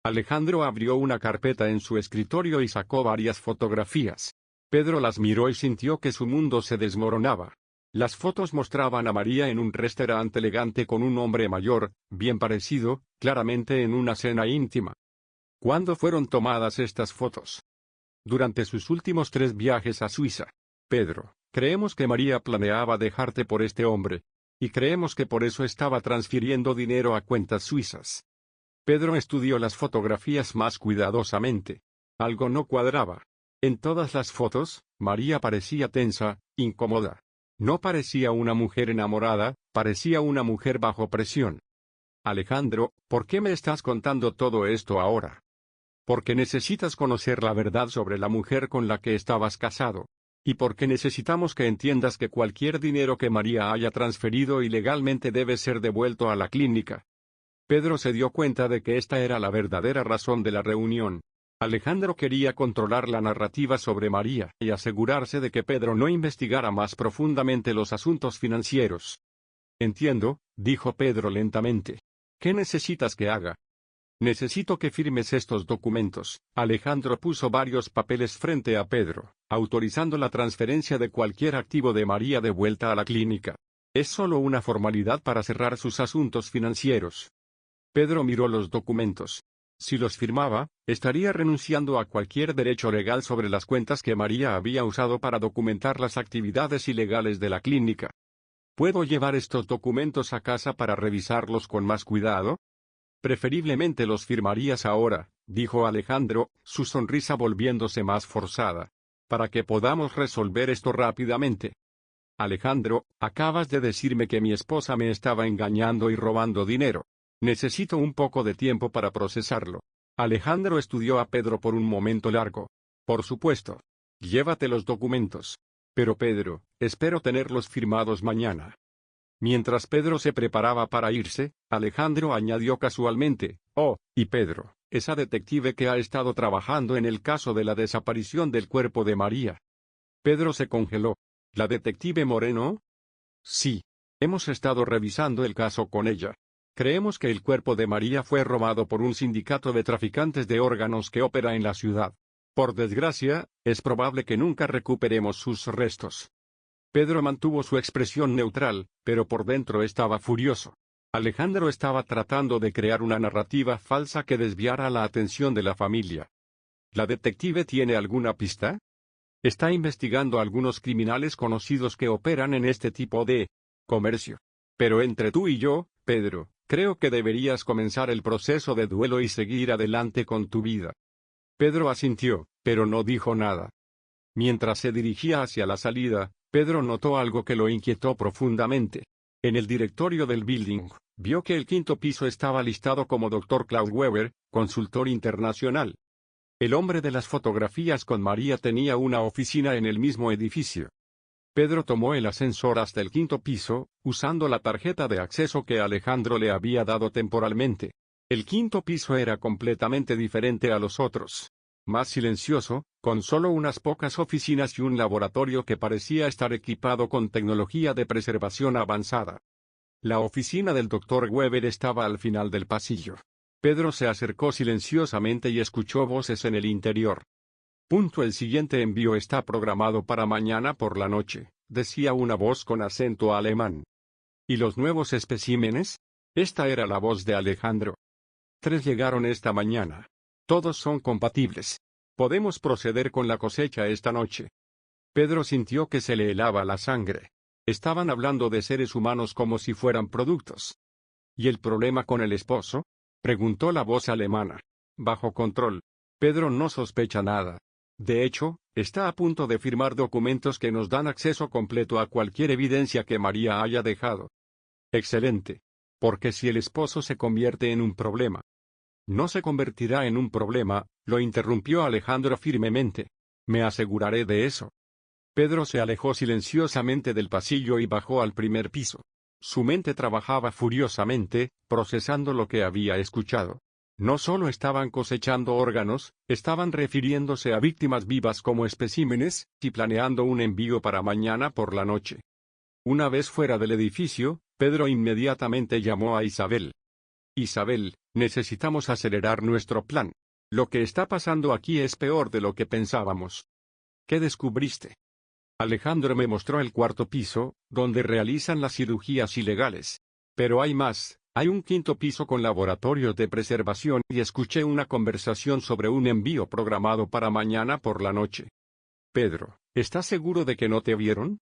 Alejandro abrió una carpeta en su escritorio y sacó varias fotografías. Pedro las miró y sintió que su mundo se desmoronaba. Las fotos mostraban a María en un restaurante elegante con un hombre mayor, bien parecido, claramente en una cena íntima. ¿Cuándo fueron tomadas estas fotos? Durante sus últimos 3 viajes a Suiza. Pedro, creemos que María planeaba dejarte por este hombre. Y creemos que por eso estaba transfiriendo dinero a cuentas suizas. Pedro estudió las fotografías más cuidadosamente. Algo no cuadraba. En todas las fotos, María parecía tensa, incómoda. No parecía una mujer enamorada, parecía una mujer bajo presión. Alejandro, ¿por qué me estás contando todo esto ahora? Porque necesitas conocer la verdad sobre la mujer con la que estabas casado. Y porque necesitamos que entiendas que cualquier dinero que María haya transferido ilegalmente debe ser devuelto a la clínica. Pedro se dio cuenta de que esta era la verdadera razón de la reunión. Alejandro quería controlar la narrativa sobre María y asegurarse de que Pedro no investigara más profundamente los asuntos financieros. Entiendo, dijo Pedro lentamente. ¿Qué necesitas que haga? Necesito que firmes estos documentos. Alejandro puso varios papeles frente a Pedro, autorizando la transferencia de cualquier activo de María de vuelta a la clínica. Es solo una formalidad para cerrar sus asuntos financieros. Pedro miró los documentos. Si los firmaba, estaría renunciando a cualquier derecho legal sobre las cuentas que María había usado para documentar las actividades ilegales de la clínica. ¿Puedo llevar estos documentos a casa para revisarlos con más cuidado? Preferiblemente los firmarías ahora, dijo Alejandro, su sonrisa volviéndose más forzada. Para que podamos resolver esto rápidamente. Alejandro, acabas de decirme que mi esposa me estaba engañando y robando dinero. Necesito un poco de tiempo para procesarlo. Alejandro estudió a Pedro por un momento largo. Por supuesto. Llévate los documentos. Pero Pedro, espero tenerlos firmados mañana. Mientras Pedro se preparaba para irse, Alejandro añadió casualmente, oh, y Pedro, esa detective que ha estado trabajando en el caso de la desaparición del cuerpo de María. Pedro se congeló. ¿La detective Moreno? Sí. Hemos estado revisando el caso con ella. Creemos que el cuerpo de María fue robado por un sindicato de traficantes de órganos que opera en la ciudad. Por desgracia, es probable que nunca recuperemos sus restos. Pedro mantuvo su expresión neutral, pero por dentro estaba furioso. Alejandro estaba tratando de crear una narrativa falsa que desviara la atención de la familia. ¿La detective tiene alguna pista? Está investigando a algunos criminales conocidos que operan en este tipo de comercio. Pero entre tú y yo, Pedro, creo que deberías comenzar el proceso de duelo y seguir adelante con tu vida. Pedro asintió, pero no dijo nada. Mientras se dirigía hacia la salida, Pedro notó algo que lo inquietó profundamente. En el directorio del building, vio que el 5º piso estaba listado como Dr. Klaus Weber, consultor internacional. El hombre de las fotografías con María tenía una oficina en el mismo edificio. Pedro tomó el ascensor hasta el 5º piso, usando la tarjeta de acceso que Alejandro le había dado temporalmente. El 5º piso era completamente diferente a los otros. Más silencioso, con solo unas pocas oficinas y un laboratorio que parecía estar equipado con tecnología de preservación avanzada. La oficina del Dr. Weber estaba al final del pasillo. Pedro se acercó silenciosamente y escuchó voces en el interior. El siguiente envío está programado para mañana por la noche, decía una voz con acento alemán. ¿Y los nuevos especímenes? Esta era la voz de Alejandro. 3 llegaron esta mañana. Todos son compatibles. Podemos proceder con la cosecha esta noche. Pedro sintió que se le helaba la sangre. Estaban hablando de seres humanos como si fueran productos. ¿Y el problema con el esposo? Preguntó la voz alemana. Bajo control. Pedro no sospecha nada. De hecho, está a punto de firmar documentos que nos dan acceso completo a cualquier evidencia que María haya dejado. Excelente. Porque si el esposo se convierte en un problema. No se convertirá en un problema, lo interrumpió Alejandro firmemente. Me aseguraré de eso. Pedro se alejó silenciosamente del pasillo y bajó al primer piso. Su mente trabajaba furiosamente, procesando lo que había escuchado. No solo estaban cosechando órganos, estaban refiriéndose a víctimas vivas como especímenes, y planeando un envío para mañana por la noche. Una vez fuera del edificio, Pedro inmediatamente llamó a Isabel. Isabel, necesitamos acelerar nuestro plan. Lo que está pasando aquí es peor de lo que pensábamos. ¿Qué descubriste? Alejandro me mostró el 4.º piso, donde realizan las cirugías ilegales. Pero hay más, hay un 5.º piso con laboratorios de preservación y escuché una conversación sobre un envío programado para mañana por la noche. Pedro, ¿estás seguro de que no te vieron?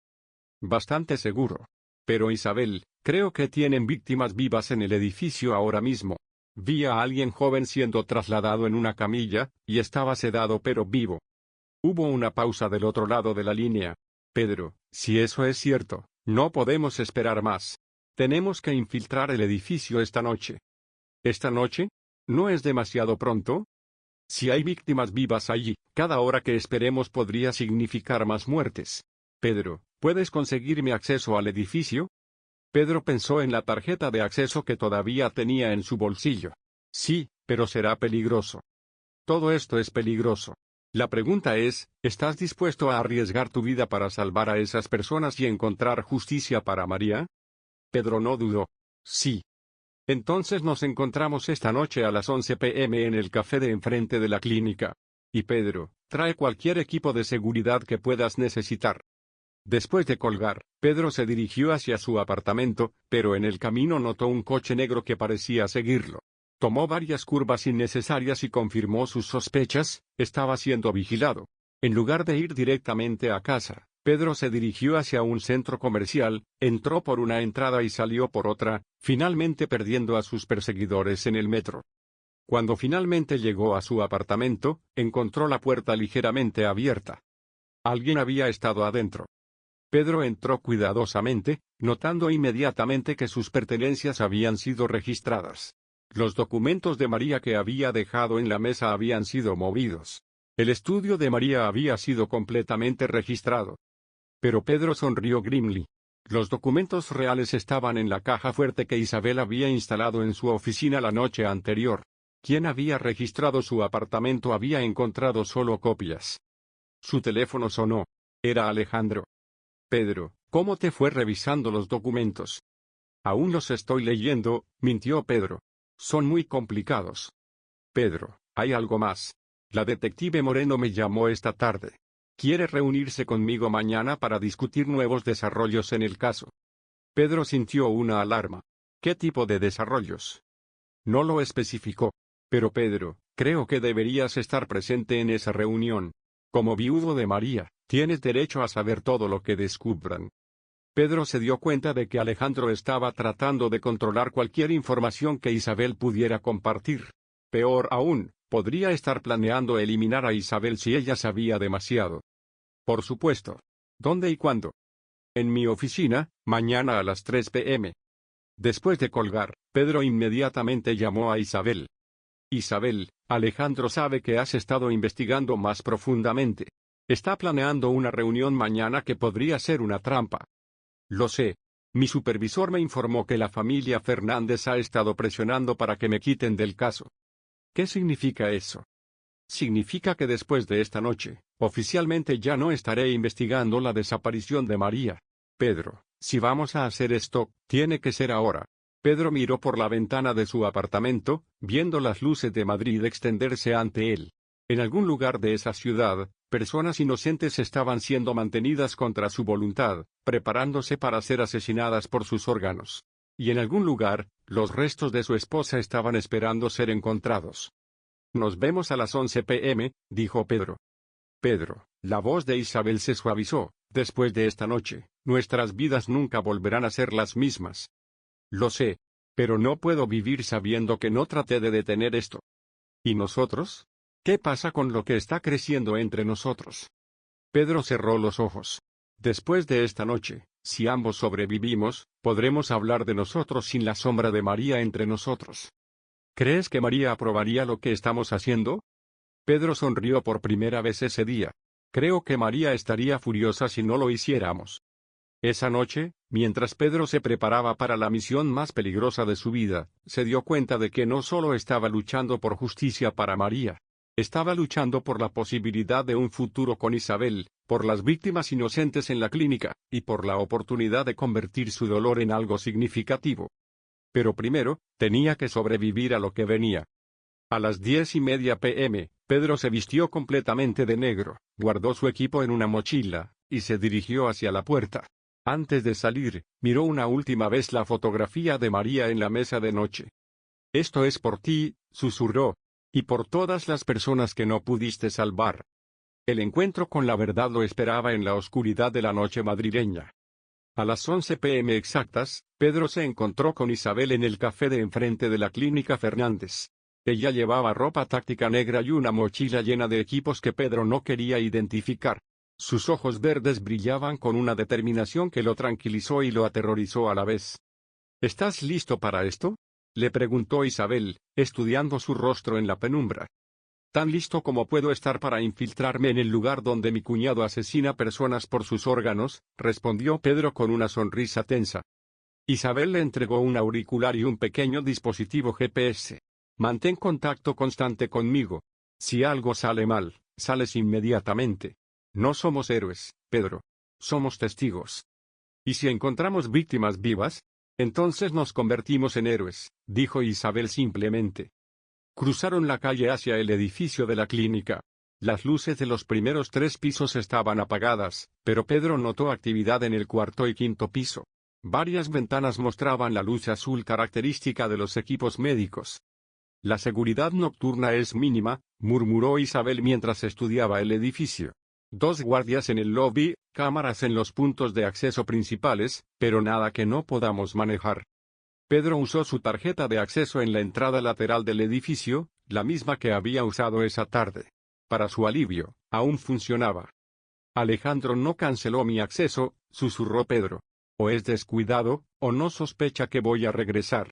Bastante seguro. Pero Isabel, creo que tienen víctimas vivas en el edificio ahora mismo. Vi a alguien joven siendo trasladado en una camilla, y estaba sedado pero vivo. Hubo una pausa del otro lado de la línea. Pedro, si eso es cierto, no podemos esperar más. Tenemos que infiltrar el edificio esta noche. ¿Esta noche? ¿No es demasiado pronto? Si hay víctimas vivas allí, cada hora que esperemos podría significar más muertes. Pedro, ¿puedes conseguirme acceso al edificio? Pedro pensó en la tarjeta de acceso que todavía tenía en su bolsillo. Sí, pero será peligroso. Todo esto es peligroso. La pregunta es, ¿estás dispuesto a arriesgar tu vida para salvar a esas personas y encontrar justicia para María? Pedro no dudó. Sí. Entonces nos encontramos esta noche a las 11 p.m. en el café de enfrente de la clínica. Y Pedro, trae cualquier equipo de seguridad que puedas necesitar. Después de colgar, Pedro se dirigió hacia su apartamento, pero en el camino notó un coche negro que parecía seguirlo. Tomó varias curvas innecesarias y confirmó sus sospechas, estaba siendo vigilado. En lugar de ir directamente a casa, Pedro se dirigió hacia un centro comercial, entró por una entrada y salió por otra, finalmente perdiendo a sus perseguidores en el metro. Cuando finalmente llegó a su apartamento, encontró la puerta ligeramente abierta. Alguien había estado adentro. Pedro entró cuidadosamente, notando inmediatamente que sus pertenencias habían sido registradas. Los documentos de María que había dejado en la mesa habían sido movidos. El estudio de María había sido completamente registrado. Pero Pedro sonrió grimly. Los documentos reales estaban en la caja fuerte que Isabel había instalado en su oficina la noche anterior. Quien había registrado su apartamento había encontrado solo copias. Su teléfono sonó. Era Alejandro. Pedro, ¿cómo te fue revisando los documentos? Aún los estoy leyendo, mintió Pedro. Son muy complicados. Pedro, hay algo más. La detective Moreno me llamó esta tarde. Quiere reunirse conmigo mañana para discutir nuevos desarrollos en el caso. Pedro sintió una alarma. ¿Qué tipo de desarrollos? No lo especificó. Pero Pedro, creo que deberías estar presente en esa reunión. Como viudo de María, tienes derecho a saber todo lo que descubran. Pedro se dio cuenta de que Alejandro estaba tratando de controlar cualquier información que Isabel pudiera compartir. Peor aún, podría estar planeando eliminar a Isabel si ella sabía demasiado. Por supuesto. ¿Dónde y cuándo? En mi oficina, mañana a las 3 p.m. Después de colgar, Pedro inmediatamente llamó a Isabel. Isabel, Alejandro sabe que has estado investigando más profundamente. Está planeando una reunión mañana que podría ser una trampa. Lo sé. Mi supervisor me informó que la familia Fernández ha estado presionando para que me quiten del caso. ¿Qué significa eso? Significa que después de esta noche, oficialmente ya no estaré investigando la desaparición de María. Pedro, si vamos a hacer esto, tiene que ser ahora. Pedro miró por la ventana de su apartamento, viendo las luces de Madrid extenderse ante él. En algún lugar de esa ciudad, personas inocentes estaban siendo mantenidas contra su voluntad, preparándose para ser asesinadas por sus órganos. Y en algún lugar, los restos de su esposa estaban esperando ser encontrados. Nos vemos a las 11 p.m., dijo Pedro. Pedro, la voz de Isabel se suavizó. Después de esta noche, nuestras vidas nunca volverán a ser las mismas. Lo sé. Pero no puedo vivir sabiendo que no traté de detener esto. ¿Y nosotros? ¿Qué pasa con lo que está creciendo entre nosotros? Pedro cerró los ojos. Después de esta noche, si ambos sobrevivimos, podremos hablar de nosotros sin la sombra de María entre nosotros. ¿Crees que María aprobaría lo que estamos haciendo? Pedro sonrió por primera vez ese día. Creo que María estaría furiosa si no lo hiciéramos. Esa noche, mientras Pedro se preparaba para la misión más peligrosa de su vida, se dio cuenta de que no solo estaba luchando por justicia para María. Estaba luchando por la posibilidad de un futuro con Isabel, por las víctimas inocentes en la clínica, y por la oportunidad de convertir su dolor en algo significativo. Pero primero, tenía que sobrevivir a lo que venía. A las 10:30 p.m., Pedro se vistió completamente de negro, guardó su equipo en una mochila, y se dirigió hacia la puerta. Antes de salir, miró una última vez la fotografía de María en la mesa de noche. «Esto es por ti», susurró, «y por todas las personas que no pudiste salvar». El encuentro con la verdad lo esperaba en la oscuridad de la noche madrileña. A las 11 p.m. exactas, Pedro se encontró con Isabel en el café de enfrente de la Clínica Fernández. Ella llevaba ropa táctica negra y una mochila llena de equipos que Pedro no quería identificar. Sus ojos verdes brillaban con una determinación que lo tranquilizó y lo aterrorizó a la vez. ¿Estás listo para esto?, le preguntó Isabel, estudiando su rostro en la penumbra. Tan listo como puedo estar para infiltrarme en el lugar donde mi cuñado asesina personas por sus órganos, respondió Pedro con una sonrisa tensa. Isabel le entregó un auricular y un pequeño dispositivo GPS. Mantén contacto constante conmigo. Si algo sale mal, sales inmediatamente. No somos héroes, Pedro. Somos testigos. ¿Y si encontramos víctimas vivas? Entonces nos convertimos en héroes, dijo Isabel simplemente. Cruzaron la calle hacia el edificio de la clínica. Las luces de los primeros 3 pisos estaban apagadas, pero Pedro notó actividad en el cuarto y quinto piso. Varias ventanas mostraban la luz azul característica de los equipos médicos. La seguridad nocturna es mínima, murmuró Isabel mientras estudiaba el edificio. 2 guardias en el lobby, cámaras en los puntos de acceso principales, pero nada que no podamos manejar. Pedro usó su tarjeta de acceso en la entrada lateral del edificio, la misma que había usado esa tarde. Para su alivio, aún funcionaba. Alejandro no canceló mi acceso, susurró Pedro. O es descuidado, o no sospecha que voy a regresar.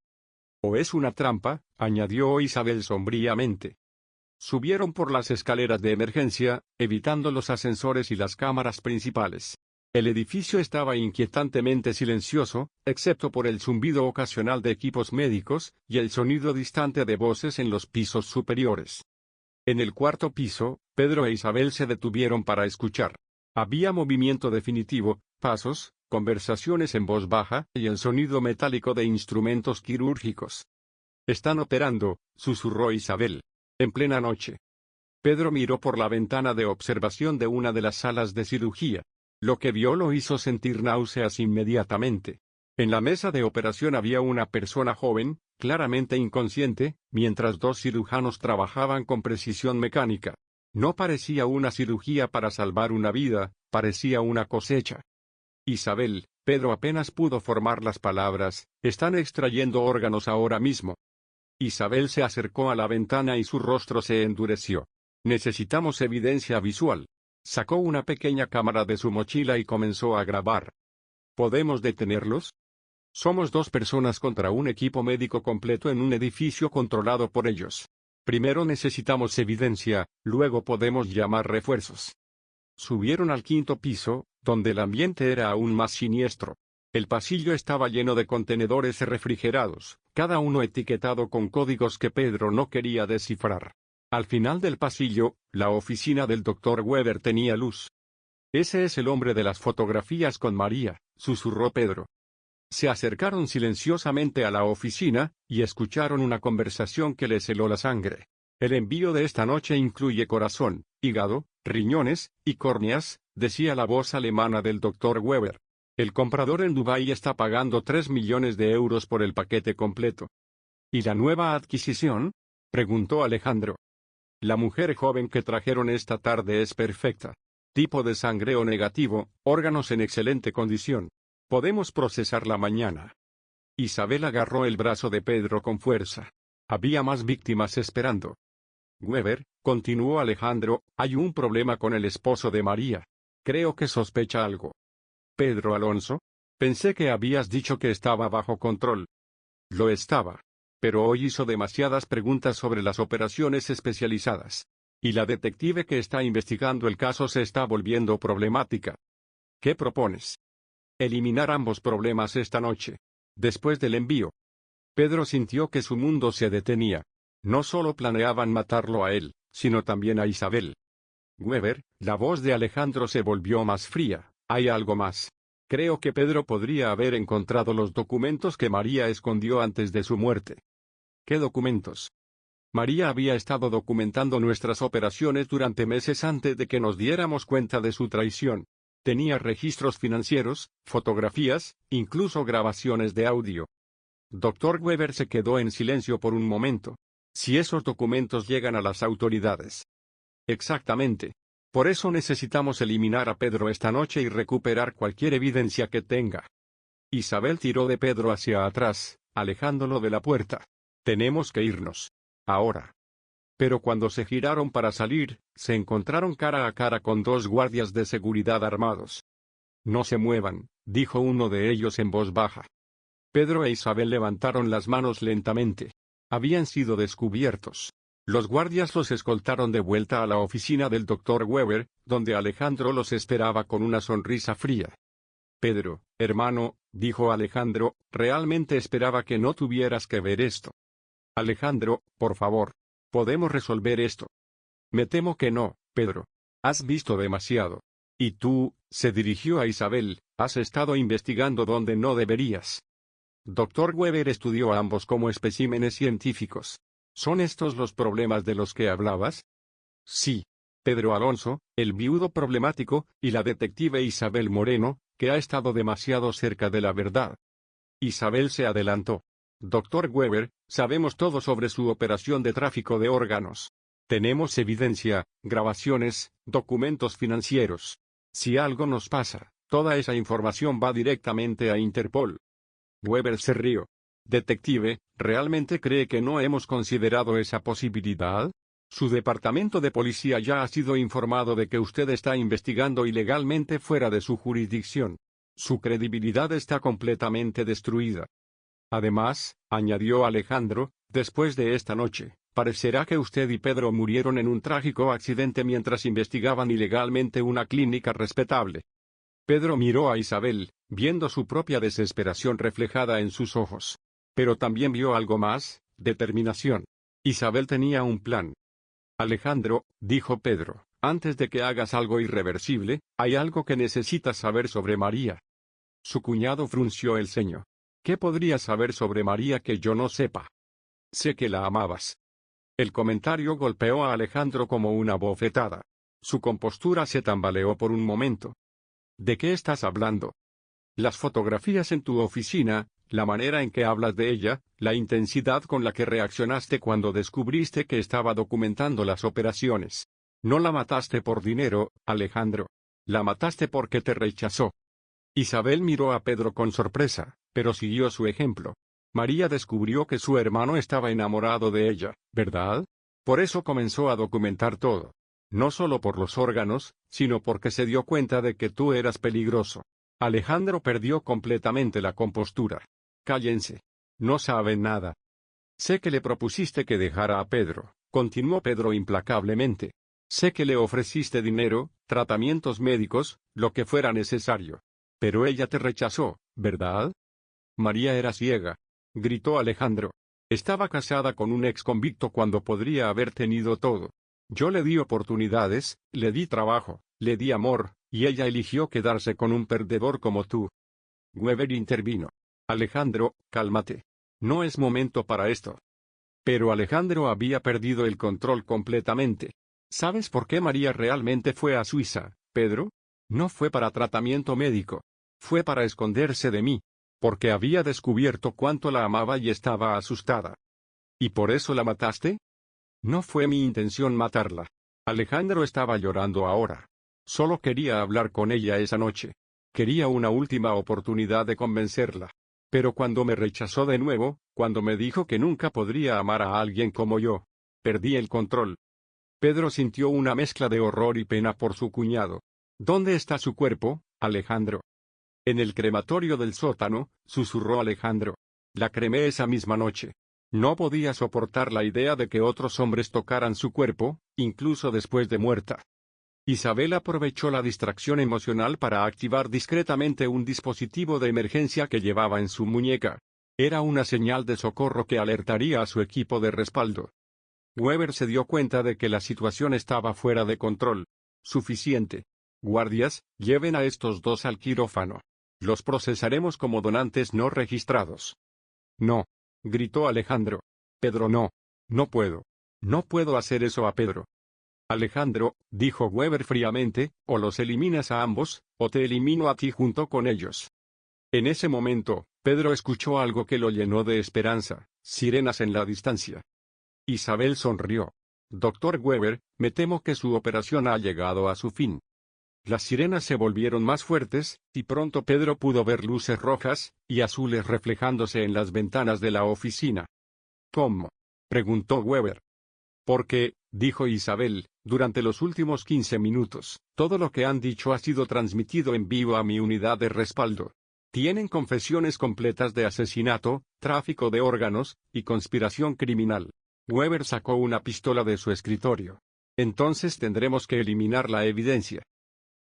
O es una trampa, añadió Isabel sombríamente. Subieron por las escaleras de emergencia, evitando los ascensores y las cámaras principales. El edificio estaba inquietantemente silencioso, excepto por el zumbido ocasional de equipos médicos, y el sonido distante de voces en los pisos superiores. En el cuarto piso, Pedro e Isabel se detuvieron para escuchar. Había movimiento definitivo, pasos, conversaciones en voz baja, y el sonido metálico de instrumentos quirúrgicos. «Están operando», susurró Isabel. En plena noche. Pedro miró por la ventana de observación de una de las salas de cirugía. Lo que vio lo hizo sentir náuseas inmediatamente. En la mesa de operación había una persona joven, claramente inconsciente, mientras 2 cirujanos trabajaban con precisión mecánica. No parecía una cirugía para salvar una vida, parecía una cosecha. Isabel, Pedro apenas pudo formar las palabras, están extrayendo órganos ahora mismo. Isabel se acercó a la ventana y su rostro se endureció. Necesitamos evidencia visual. Sacó una pequeña cámara de su mochila y comenzó a grabar. ¿Podemos detenerlos? Somos 2 personas contra un equipo médico completo en un edificio controlado por ellos. Primero necesitamos evidencia, luego podemos llamar refuerzos. Subieron al 5.º piso, donde el ambiente era aún más siniestro. El pasillo estaba lleno de contenedores refrigerados, cada uno etiquetado con códigos que Pedro no quería descifrar. Al final del pasillo, la oficina del Dr. Weber tenía luz. «Ese es el hombre de las fotografías con María», susurró Pedro. Se acercaron silenciosamente a la oficina, y escucharon una conversación que les heló la sangre. «El envío de esta noche incluye corazón, hígado, riñones, y córneas, decía la voz alemana del doctor Weber. El comprador en Dubái está pagando 3 millones de euros por el paquete completo. ¿Y la nueva adquisición? Preguntó Alejandro. La mujer joven que trajeron esta tarde es perfecta. Tipo de sangre O negativo, órganos en excelente condición. Podemos procesarla mañana. Isabel agarró el brazo de Pedro con fuerza. Había más víctimas esperando. Weber, continuó Alejandro, hay un problema con el esposo de María. Creo que sospecha algo. Pedro Alonso, pensé que habías dicho que estaba bajo control. Lo estaba. Pero hoy hizo demasiadas preguntas sobre las operaciones especializadas. Y la detective que está investigando el caso se está volviendo problemática. ¿Qué propones? Eliminar ambos problemas esta noche. Después del envío. Pedro sintió que su mundo se detenía. No solo planeaban matarlo a él, sino también a Isabel. Weber, la voz de Alejandro se volvió más fría. Hay algo más. Creo que Pedro podría haber encontrado los documentos que María escondió antes de su muerte. ¿Qué documentos? María había estado documentando nuestras operaciones durante meses antes de que nos diéramos cuenta de su traición. Tenía registros financieros, fotografías, incluso grabaciones de audio. Dr. Weber se quedó en silencio por un momento. Si esos documentos llegan a las autoridades. Exactamente. Por eso necesitamos eliminar a Pedro esta noche y recuperar cualquier evidencia que tenga. Isabel tiró de Pedro hacia atrás, alejándolo de la puerta. Tenemos que irnos. Ahora. Pero cuando se giraron para salir, se encontraron cara a cara con dos guardias de seguridad armados. No se muevan, dijo uno de ellos en voz baja. Pedro e Isabel levantaron las manos lentamente. Habían sido descubiertos. Los guardias los escoltaron de vuelta a la oficina del doctor Weber, donde Alejandro los esperaba con una sonrisa fría. Pedro, hermano, dijo Alejandro, realmente esperaba que no tuvieras que ver esto. Alejandro, por favor. ¿Podemos resolver esto? Me temo que no, Pedro. Has visto demasiado. Y tú, se dirigió a Isabel, has estado investigando donde no deberías. Dr. Weber estudió a ambos como especímenes científicos. ¿Son estos los problemas de los que hablabas? Sí. Pedro Alonso, el viudo problemático, y la detective Isabel Moreno, que ha estado demasiado cerca de la verdad. Isabel se adelantó. Dr. Weber, sabemos todo sobre su operación de tráfico de órganos. Tenemos evidencia, grabaciones, documentos financieros. Si algo nos pasa, toda esa información va directamente a Interpol. Weber se rió. Detective, ¿realmente cree que no hemos considerado esa posibilidad? Su departamento de policía ya ha sido informado de que usted está investigando ilegalmente fuera de su jurisdicción. Su credibilidad está completamente destruida. Además, añadió Alejandro, después de esta noche, parecerá que usted y Pedro murieron en un trágico accidente mientras investigaban ilegalmente una clínica respetable. Pedro miró a Isabel, viendo su propia desesperación reflejada en sus ojos. Pero también vio algo más, determinación. Isabel tenía un plan. Alejandro, dijo Pedro, antes de que hagas algo irreversible, hay algo que necesitas saber sobre María. Su cuñado frunció el ceño. ¿Qué podrías saber sobre María que yo no sepa? Sé que la amabas. El comentario golpeó a Alejandro como una bofetada. Su compostura se tambaleó por un momento. ¿De qué estás hablando? Las fotografías en tu oficina, la manera en que hablas de ella, la intensidad con la que reaccionaste cuando descubriste que estaba documentando las operaciones. No la mataste por dinero, Alejandro. La mataste porque te rechazó. Isabel miró a Pedro con sorpresa, pero siguió su ejemplo. María descubrió que su hermano estaba enamorado de ella, ¿verdad? Por eso comenzó a documentar todo. No solo por los órganos, sino porque se dio cuenta de que tú eras peligroso. Alejandro perdió completamente la compostura. Cállense. No saben nada. Sé que le propusiste que dejara a Pedro, continuó Pedro implacablemente. Sé que le ofreciste dinero, tratamientos médicos, lo que fuera necesario. Pero ella te rechazó, ¿verdad? María era ciega, gritó Alejandro. Estaba casada con un ex convicto cuando podría haber tenido todo. Yo le di oportunidades, le di trabajo, le di amor, y ella eligió quedarse con un perdedor como tú. Weber intervino. Alejandro, cálmate. No es momento para esto. Pero Alejandro había perdido el control completamente. ¿Sabes por qué María realmente fue a Suiza, Pedro? No fue para tratamiento médico. Fue para esconderse de mí. Porque había descubierto cuánto la amaba y estaba asustada. ¿Y por eso la mataste? No fue mi intención matarla. Alejandro estaba llorando ahora. Solo quería hablar con ella esa noche. Quería una última oportunidad de convencerla. Pero cuando me rechazó de nuevo, cuando me dijo que nunca podría amar a alguien como yo, perdí el control. Pedro sintió una mezcla de horror y pena por su cuñado. ¿Dónde está su cuerpo, Alejandro? En el crematorio del sótano, susurró Alejandro. La cremé esa misma noche. No podía soportar la idea de que otros hombres tocaran su cuerpo, incluso después de muerta. Isabel aprovechó la distracción emocional para activar discretamente un dispositivo de emergencia que llevaba en su muñeca. Era una señal de socorro que alertaría a su equipo de respaldo. Weber se dio cuenta de que la situación estaba fuera de control. Suficiente. Guardias, lleven a estos dos al quirófano. Los procesaremos como donantes no registrados. No. Gritó Alejandro. Pedro, no. No puedo. No puedo hacer eso a Pedro. Alejandro, dijo Weber fríamente, o los eliminas a ambos, o te elimino a ti junto con ellos. En ese momento, Pedro escuchó algo que lo llenó de esperanza, sirenas en la distancia. Isabel sonrió. Doctor Weber, me temo que su operación ha llegado a su fin. Las sirenas se volvieron más fuertes, y pronto Pedro pudo ver luces rojas y azules reflejándose en las ventanas de la oficina. ¿Cómo? Preguntó Weber. Porque, dijo Isabel, durante los últimos 15 minutos, todo lo que han dicho ha sido transmitido en vivo a mi unidad de respaldo. Tienen confesiones completas de asesinato, tráfico de órganos, y conspiración criminal. Weber sacó una pistola de su escritorio. Entonces tendremos que eliminar la evidencia.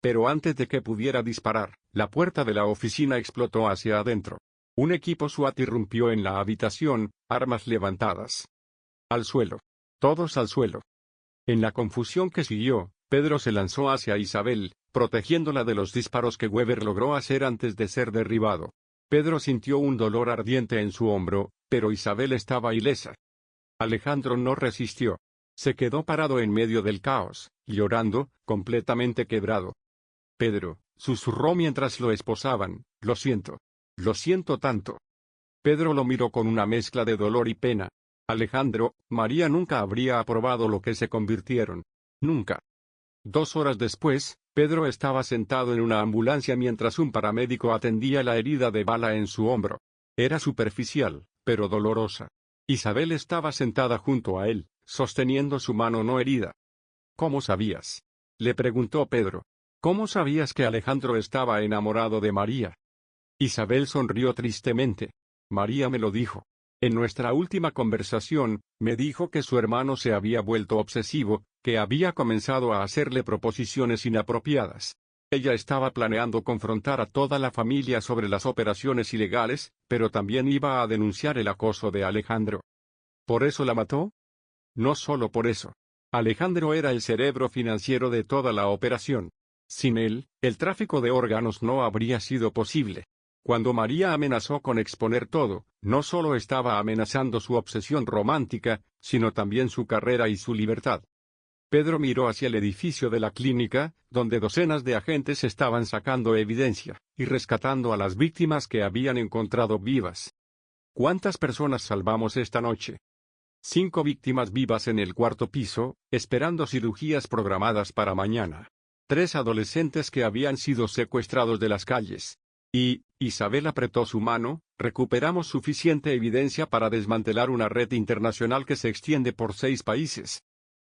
Pero antes de que pudiera disparar, la puerta de la oficina explotó hacia adentro. Un equipo SWAT irrumpió en la habitación, armas levantadas. Al suelo. Todos al suelo. En la confusión que siguió, Pedro se lanzó hacia Isabel, protegiéndola de los disparos que Weber logró hacer antes de ser derribado. Pedro sintió un dolor ardiente en su hombro, pero Isabel estaba ilesa. Alejandro no resistió. Se quedó parado en medio del caos, llorando, completamente quebrado. Pedro, susurró mientras lo esposaban, lo siento. Lo siento tanto. Pedro lo miró con una mezcla de dolor y pena. Alejandro, María nunca habría aprobado lo que se convirtieron. Nunca. 2 horas después, Pedro estaba sentado en una ambulancia mientras un paramédico atendía la herida de bala en su hombro. Era superficial, pero dolorosa. Isabel estaba sentada junto a él, sosteniendo su mano no herida. ¿Cómo sabías? Le preguntó Pedro. ¿Cómo sabías que Alejandro estaba enamorado de María? Isabel sonrió tristemente. María me lo dijo. En nuestra última conversación, me dijo que su hermano se había vuelto obsesivo, que había comenzado a hacerle proposiciones inapropiadas. Ella estaba planeando confrontar a toda la familia sobre las operaciones ilegales, pero también iba a denunciar el acoso de Alejandro. ¿Por eso la mató? No solo por eso. Alejandro era el cerebro financiero de toda la operación. Sin él, el tráfico de órganos no habría sido posible. Cuando María amenazó con exponer todo, no solo estaba amenazando su obsesión romántica, sino también su carrera y su libertad. Pedro miró hacia el edificio de la clínica, donde docenas de agentes estaban sacando evidencia, y rescatando a las víctimas que habían encontrado vivas. ¿Cuántas personas salvamos esta noche? 5 víctimas vivas en el 4º piso, esperando cirugías programadas para mañana. 3 adolescentes que habían sido secuestrados de las calles. Y, Isabel apretó su mano, recuperamos suficiente evidencia para desmantelar una red internacional que se extiende por 6 países.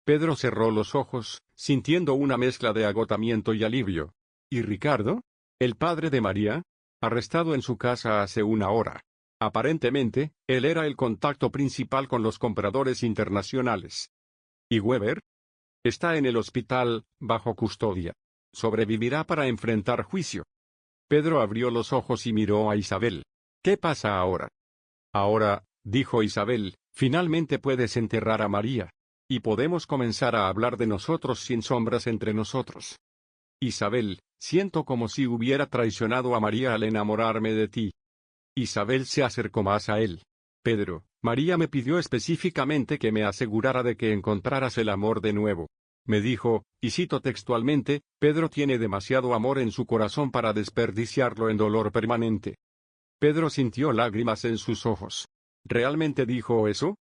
Pedro cerró los ojos, sintiendo una mezcla de agotamiento y alivio. ¿Y Ricardo? ¿El padre de María? Arrestado en su casa hace 1 hora. Aparentemente, él era el contacto principal con los compradores internacionales. ¿Y Weber? Está en el hospital, bajo custodia. Sobrevivirá para enfrentar juicio. Pedro abrió los ojos y miró a Isabel. ¿Qué pasa ahora? Ahora, dijo Isabel, finalmente puedes enterrar a María. Y podemos comenzar a hablar de nosotros sin sombras entre nosotros. Isabel, siento como si hubiera traicionado a María al enamorarme de ti. Isabel se acercó más a él. Pedro, María me pidió específicamente que me asegurara de que encontraras el amor de nuevo. me dijo, y cito textualmente, Pedro tiene demasiado amor en su corazón para desperdiciarlo en dolor permanente. Pedro sintió lágrimas en sus ojos. ¿Realmente dijo eso?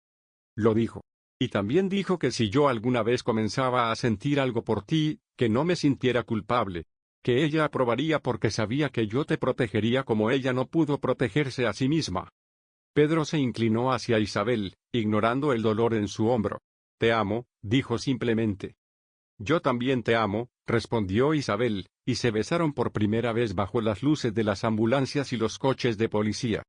Lo dijo. Y también dijo que si yo alguna vez comenzaba a sentir algo por ti, que no me sintiera culpable. Que ella aprobaría porque sabía que yo te protegería como ella no pudo protegerse a sí misma. Pedro se inclinó hacia Isabel, ignorando el dolor en su hombro. Te amo, dijo simplemente. Yo también te amo, respondió Isabel, y se besaron por primera vez bajo las luces de las ambulancias y los coches de policía.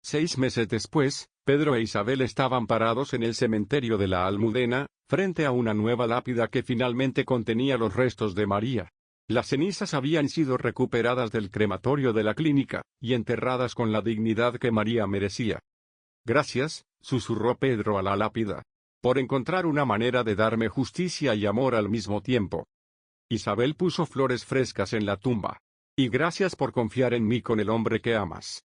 6 meses después, Pedro e Isabel estaban parados en el cementerio de la Almudena, frente a una nueva lápida que finalmente contenía los restos de María. Las cenizas habían sido recuperadas del crematorio de la clínica, y enterradas con la dignidad que María merecía. Gracias, susurró Pedro a la lápida, por encontrar una manera de darme justicia y amor al mismo tiempo. Isabel puso flores frescas en la tumba. Y gracias por confiar en mí con el hombre que amas.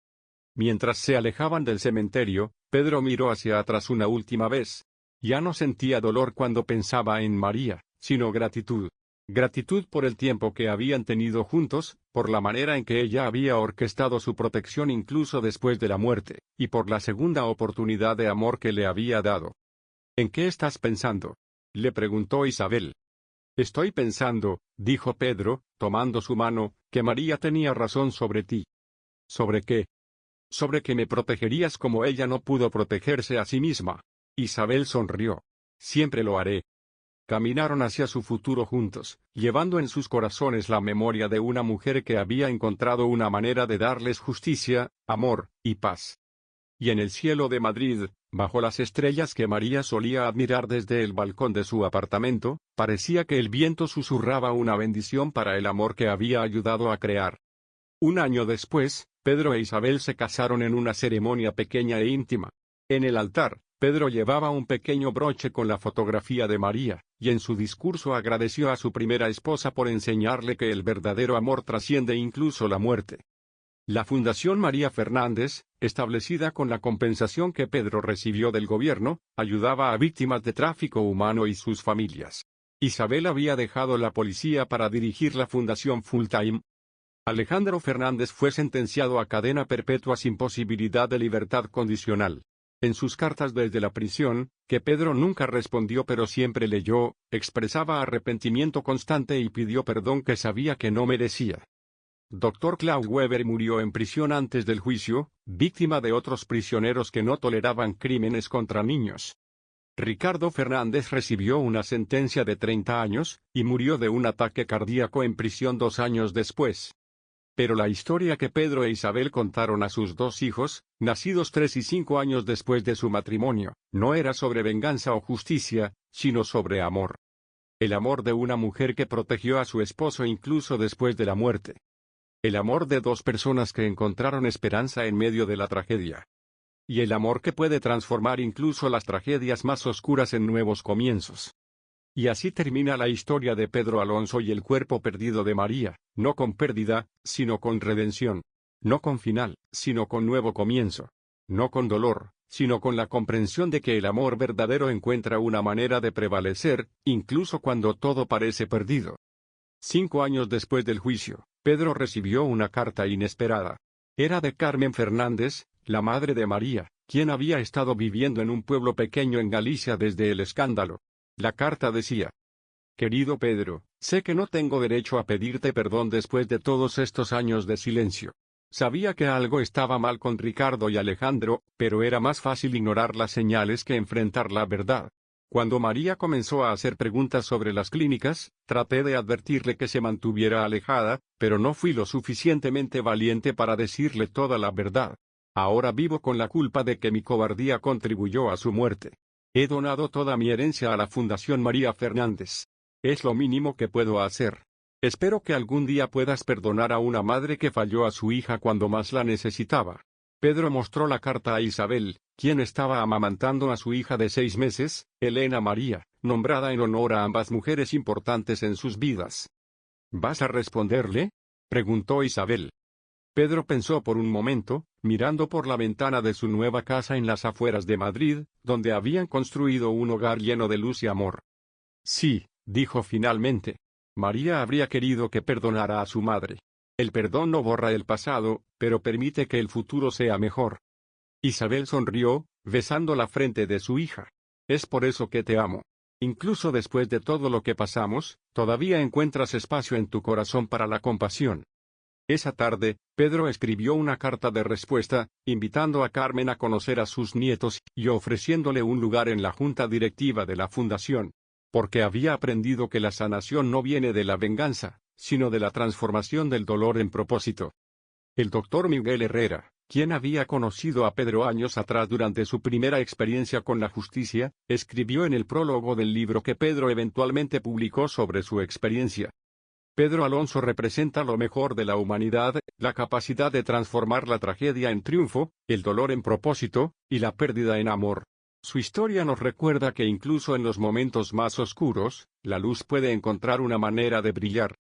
Mientras se alejaban del cementerio, Pedro miró hacia atrás una última vez. Ya no sentía dolor cuando pensaba en María, sino gratitud. Gratitud por el tiempo que habían tenido juntos, por la manera en que ella había orquestado su protección incluso después de la muerte, y por la segunda oportunidad de amor que le había dado. ¿En qué estás pensando?, le preguntó Isabel. Estoy pensando, dijo Pedro, tomando su mano, que María tenía razón sobre ti. ¿Sobre qué? Sobre que me protegerías como ella no pudo protegerse a sí misma. Isabel sonrió. Siempre lo haré. Caminaron hacia su futuro juntos, llevando en sus corazones la memoria de una mujer que había encontrado una manera de darles justicia, amor, y paz. Y en el cielo de Madrid, bajo las estrellas que María solía admirar desde el balcón de su apartamento, parecía que el viento susurraba una bendición para el amor que había ayudado a crear. 1 año después, Pedro e Isabel se casaron en una ceremonia pequeña e íntima. En el altar, Pedro llevaba un pequeño broche con la fotografía de María, y en su discurso agradeció a su primera esposa por enseñarle que el verdadero amor trasciende incluso la muerte. La Fundación María Fernández, establecida con la compensación que Pedro recibió del gobierno, ayudaba a víctimas de tráfico humano y sus familias. Isabel había dejado la policía para dirigir la fundación full-time. Alejandro Fernández fue sentenciado a cadena perpetua sin posibilidad de libertad condicional. En sus cartas desde la prisión, que Pedro nunca respondió pero siempre leyó, expresaba arrepentimiento constante y pidió perdón que sabía que no merecía. Dr. Klaus Weber murió en prisión antes del juicio, víctima de otros prisioneros que no toleraban crímenes contra niños. Ricardo Fernández recibió una sentencia de 30 años, y murió de un ataque cardíaco en prisión 2 años después. Pero la historia que Pedro e Isabel contaron a sus 2 hijos, nacidos 3 y 5 años después de su matrimonio, no era sobre venganza o justicia, sino sobre amor. El amor de una mujer que protegió a su esposo incluso después de la muerte. El amor de 2 personas que encontraron esperanza en medio de la tragedia. Y el amor que puede transformar incluso las tragedias más oscuras en nuevos comienzos. Y así termina la historia de Pedro Alonso y el cuerpo perdido de María, no con pérdida, sino con redención. No con final, sino con nuevo comienzo. No con dolor, sino con la comprensión de que el amor verdadero encuentra una manera de prevalecer, incluso cuando todo parece perdido. 5 años después del juicio, Pedro recibió una carta inesperada. Era de Carmen Fernández, la madre de María, quien había estado viviendo en un pueblo pequeño en Galicia desde el escándalo. La carta decía: Querido Pedro, sé que no tengo derecho a pedirte perdón después de todos estos años de silencio. Sabía que algo estaba mal con Ricardo y Alejandro, pero era más fácil ignorar las señales que enfrentar la verdad. Cuando María comenzó a hacer preguntas sobre las clínicas, traté de advertirle que se mantuviera alejada, pero no fui lo suficientemente valiente para decirle toda la verdad. Ahora vivo con la culpa de que mi cobardía contribuyó a su muerte. He donado toda mi herencia a la Fundación María Fernández. Es lo mínimo que puedo hacer. Espero que algún día puedas perdonar a una madre que falló a su hija cuando más la necesitaba. Pedro mostró la carta a Isabel, quien estaba amamantando a su hija de 6 meses, Elena María, nombrada en honor a ambas mujeres importantes en sus vidas. ¿Vas a responderle?, preguntó Isabel. Pedro pensó por un momento, mirando por la ventana de su nueva casa en las afueras de Madrid, donde habían construido un hogar lleno de luz y amor. Sí, dijo finalmente. María habría querido que perdonara a su madre. El perdón no borra el pasado, pero permite que el futuro sea mejor. Isabel sonrió, besando la frente de su hija. Es por eso que te amo. Incluso después de todo lo que pasamos, todavía encuentras espacio en tu corazón para la compasión. Esa tarde, Pedro escribió una carta de respuesta, invitando a Carmen a conocer a sus nietos, y ofreciéndole un lugar en la junta directiva de la fundación. Porque había aprendido que la sanación no viene de la venganza, sino de la transformación del dolor en propósito. El doctor Miguel Herrera, quien había conocido a Pedro años atrás durante su primera experiencia con la justicia, escribió en el prólogo del libro que Pedro eventualmente publicó sobre su experiencia. Pedro Alonso representa lo mejor de la humanidad, la capacidad de transformar la tragedia en triunfo, el dolor en propósito, y la pérdida en amor. Su historia nos recuerda que incluso en los momentos más oscuros, la luz puede encontrar una manera de brillar.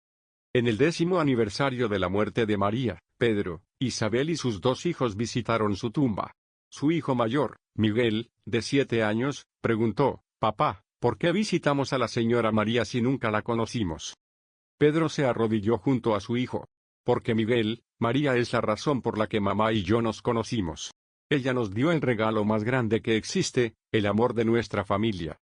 En el 10º aniversario de la muerte de María, Pedro, Isabel y sus 2 hijos visitaron su tumba. Su hijo mayor, Miguel, de 7 años, preguntó: «Papá, ¿por qué visitamos a la señora María si nunca la conocimos?». Pedro se arrodilló junto a su hijo. «Porque Miguel, María es la razón por la que mamá y yo nos conocimos. Ella nos dio el regalo más grande que existe, el amor de nuestra familia».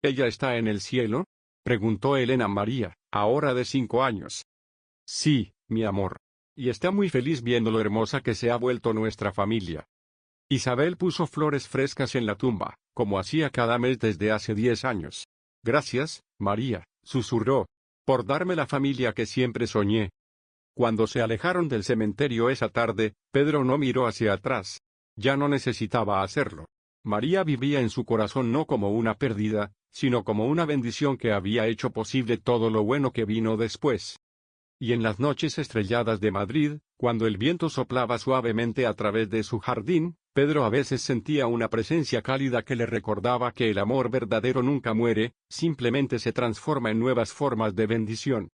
«¿Ella está en el cielo?», preguntó Elena María, ahora de 5 años. «Sí, mi amor. Y está muy feliz viendo lo hermosa que se ha vuelto nuestra familia». Isabel puso flores frescas en la tumba, como hacía cada mes desde hace 10 años. «Gracias, María», susurró, «por darme la familia que siempre soñé». Cuando se alejaron del cementerio esa tarde, Pedro no miró hacia atrás. Ya no necesitaba hacerlo. María vivía en su corazón no como una pérdida, sino como una bendición que había hecho posible todo lo bueno que vino después. Y en las noches estrelladas de Madrid, cuando el viento soplaba suavemente a través de su jardín, Pedro a veces sentía una presencia cálida que le recordaba que el amor verdadero nunca muere, simplemente se transforma en nuevas formas de bendición.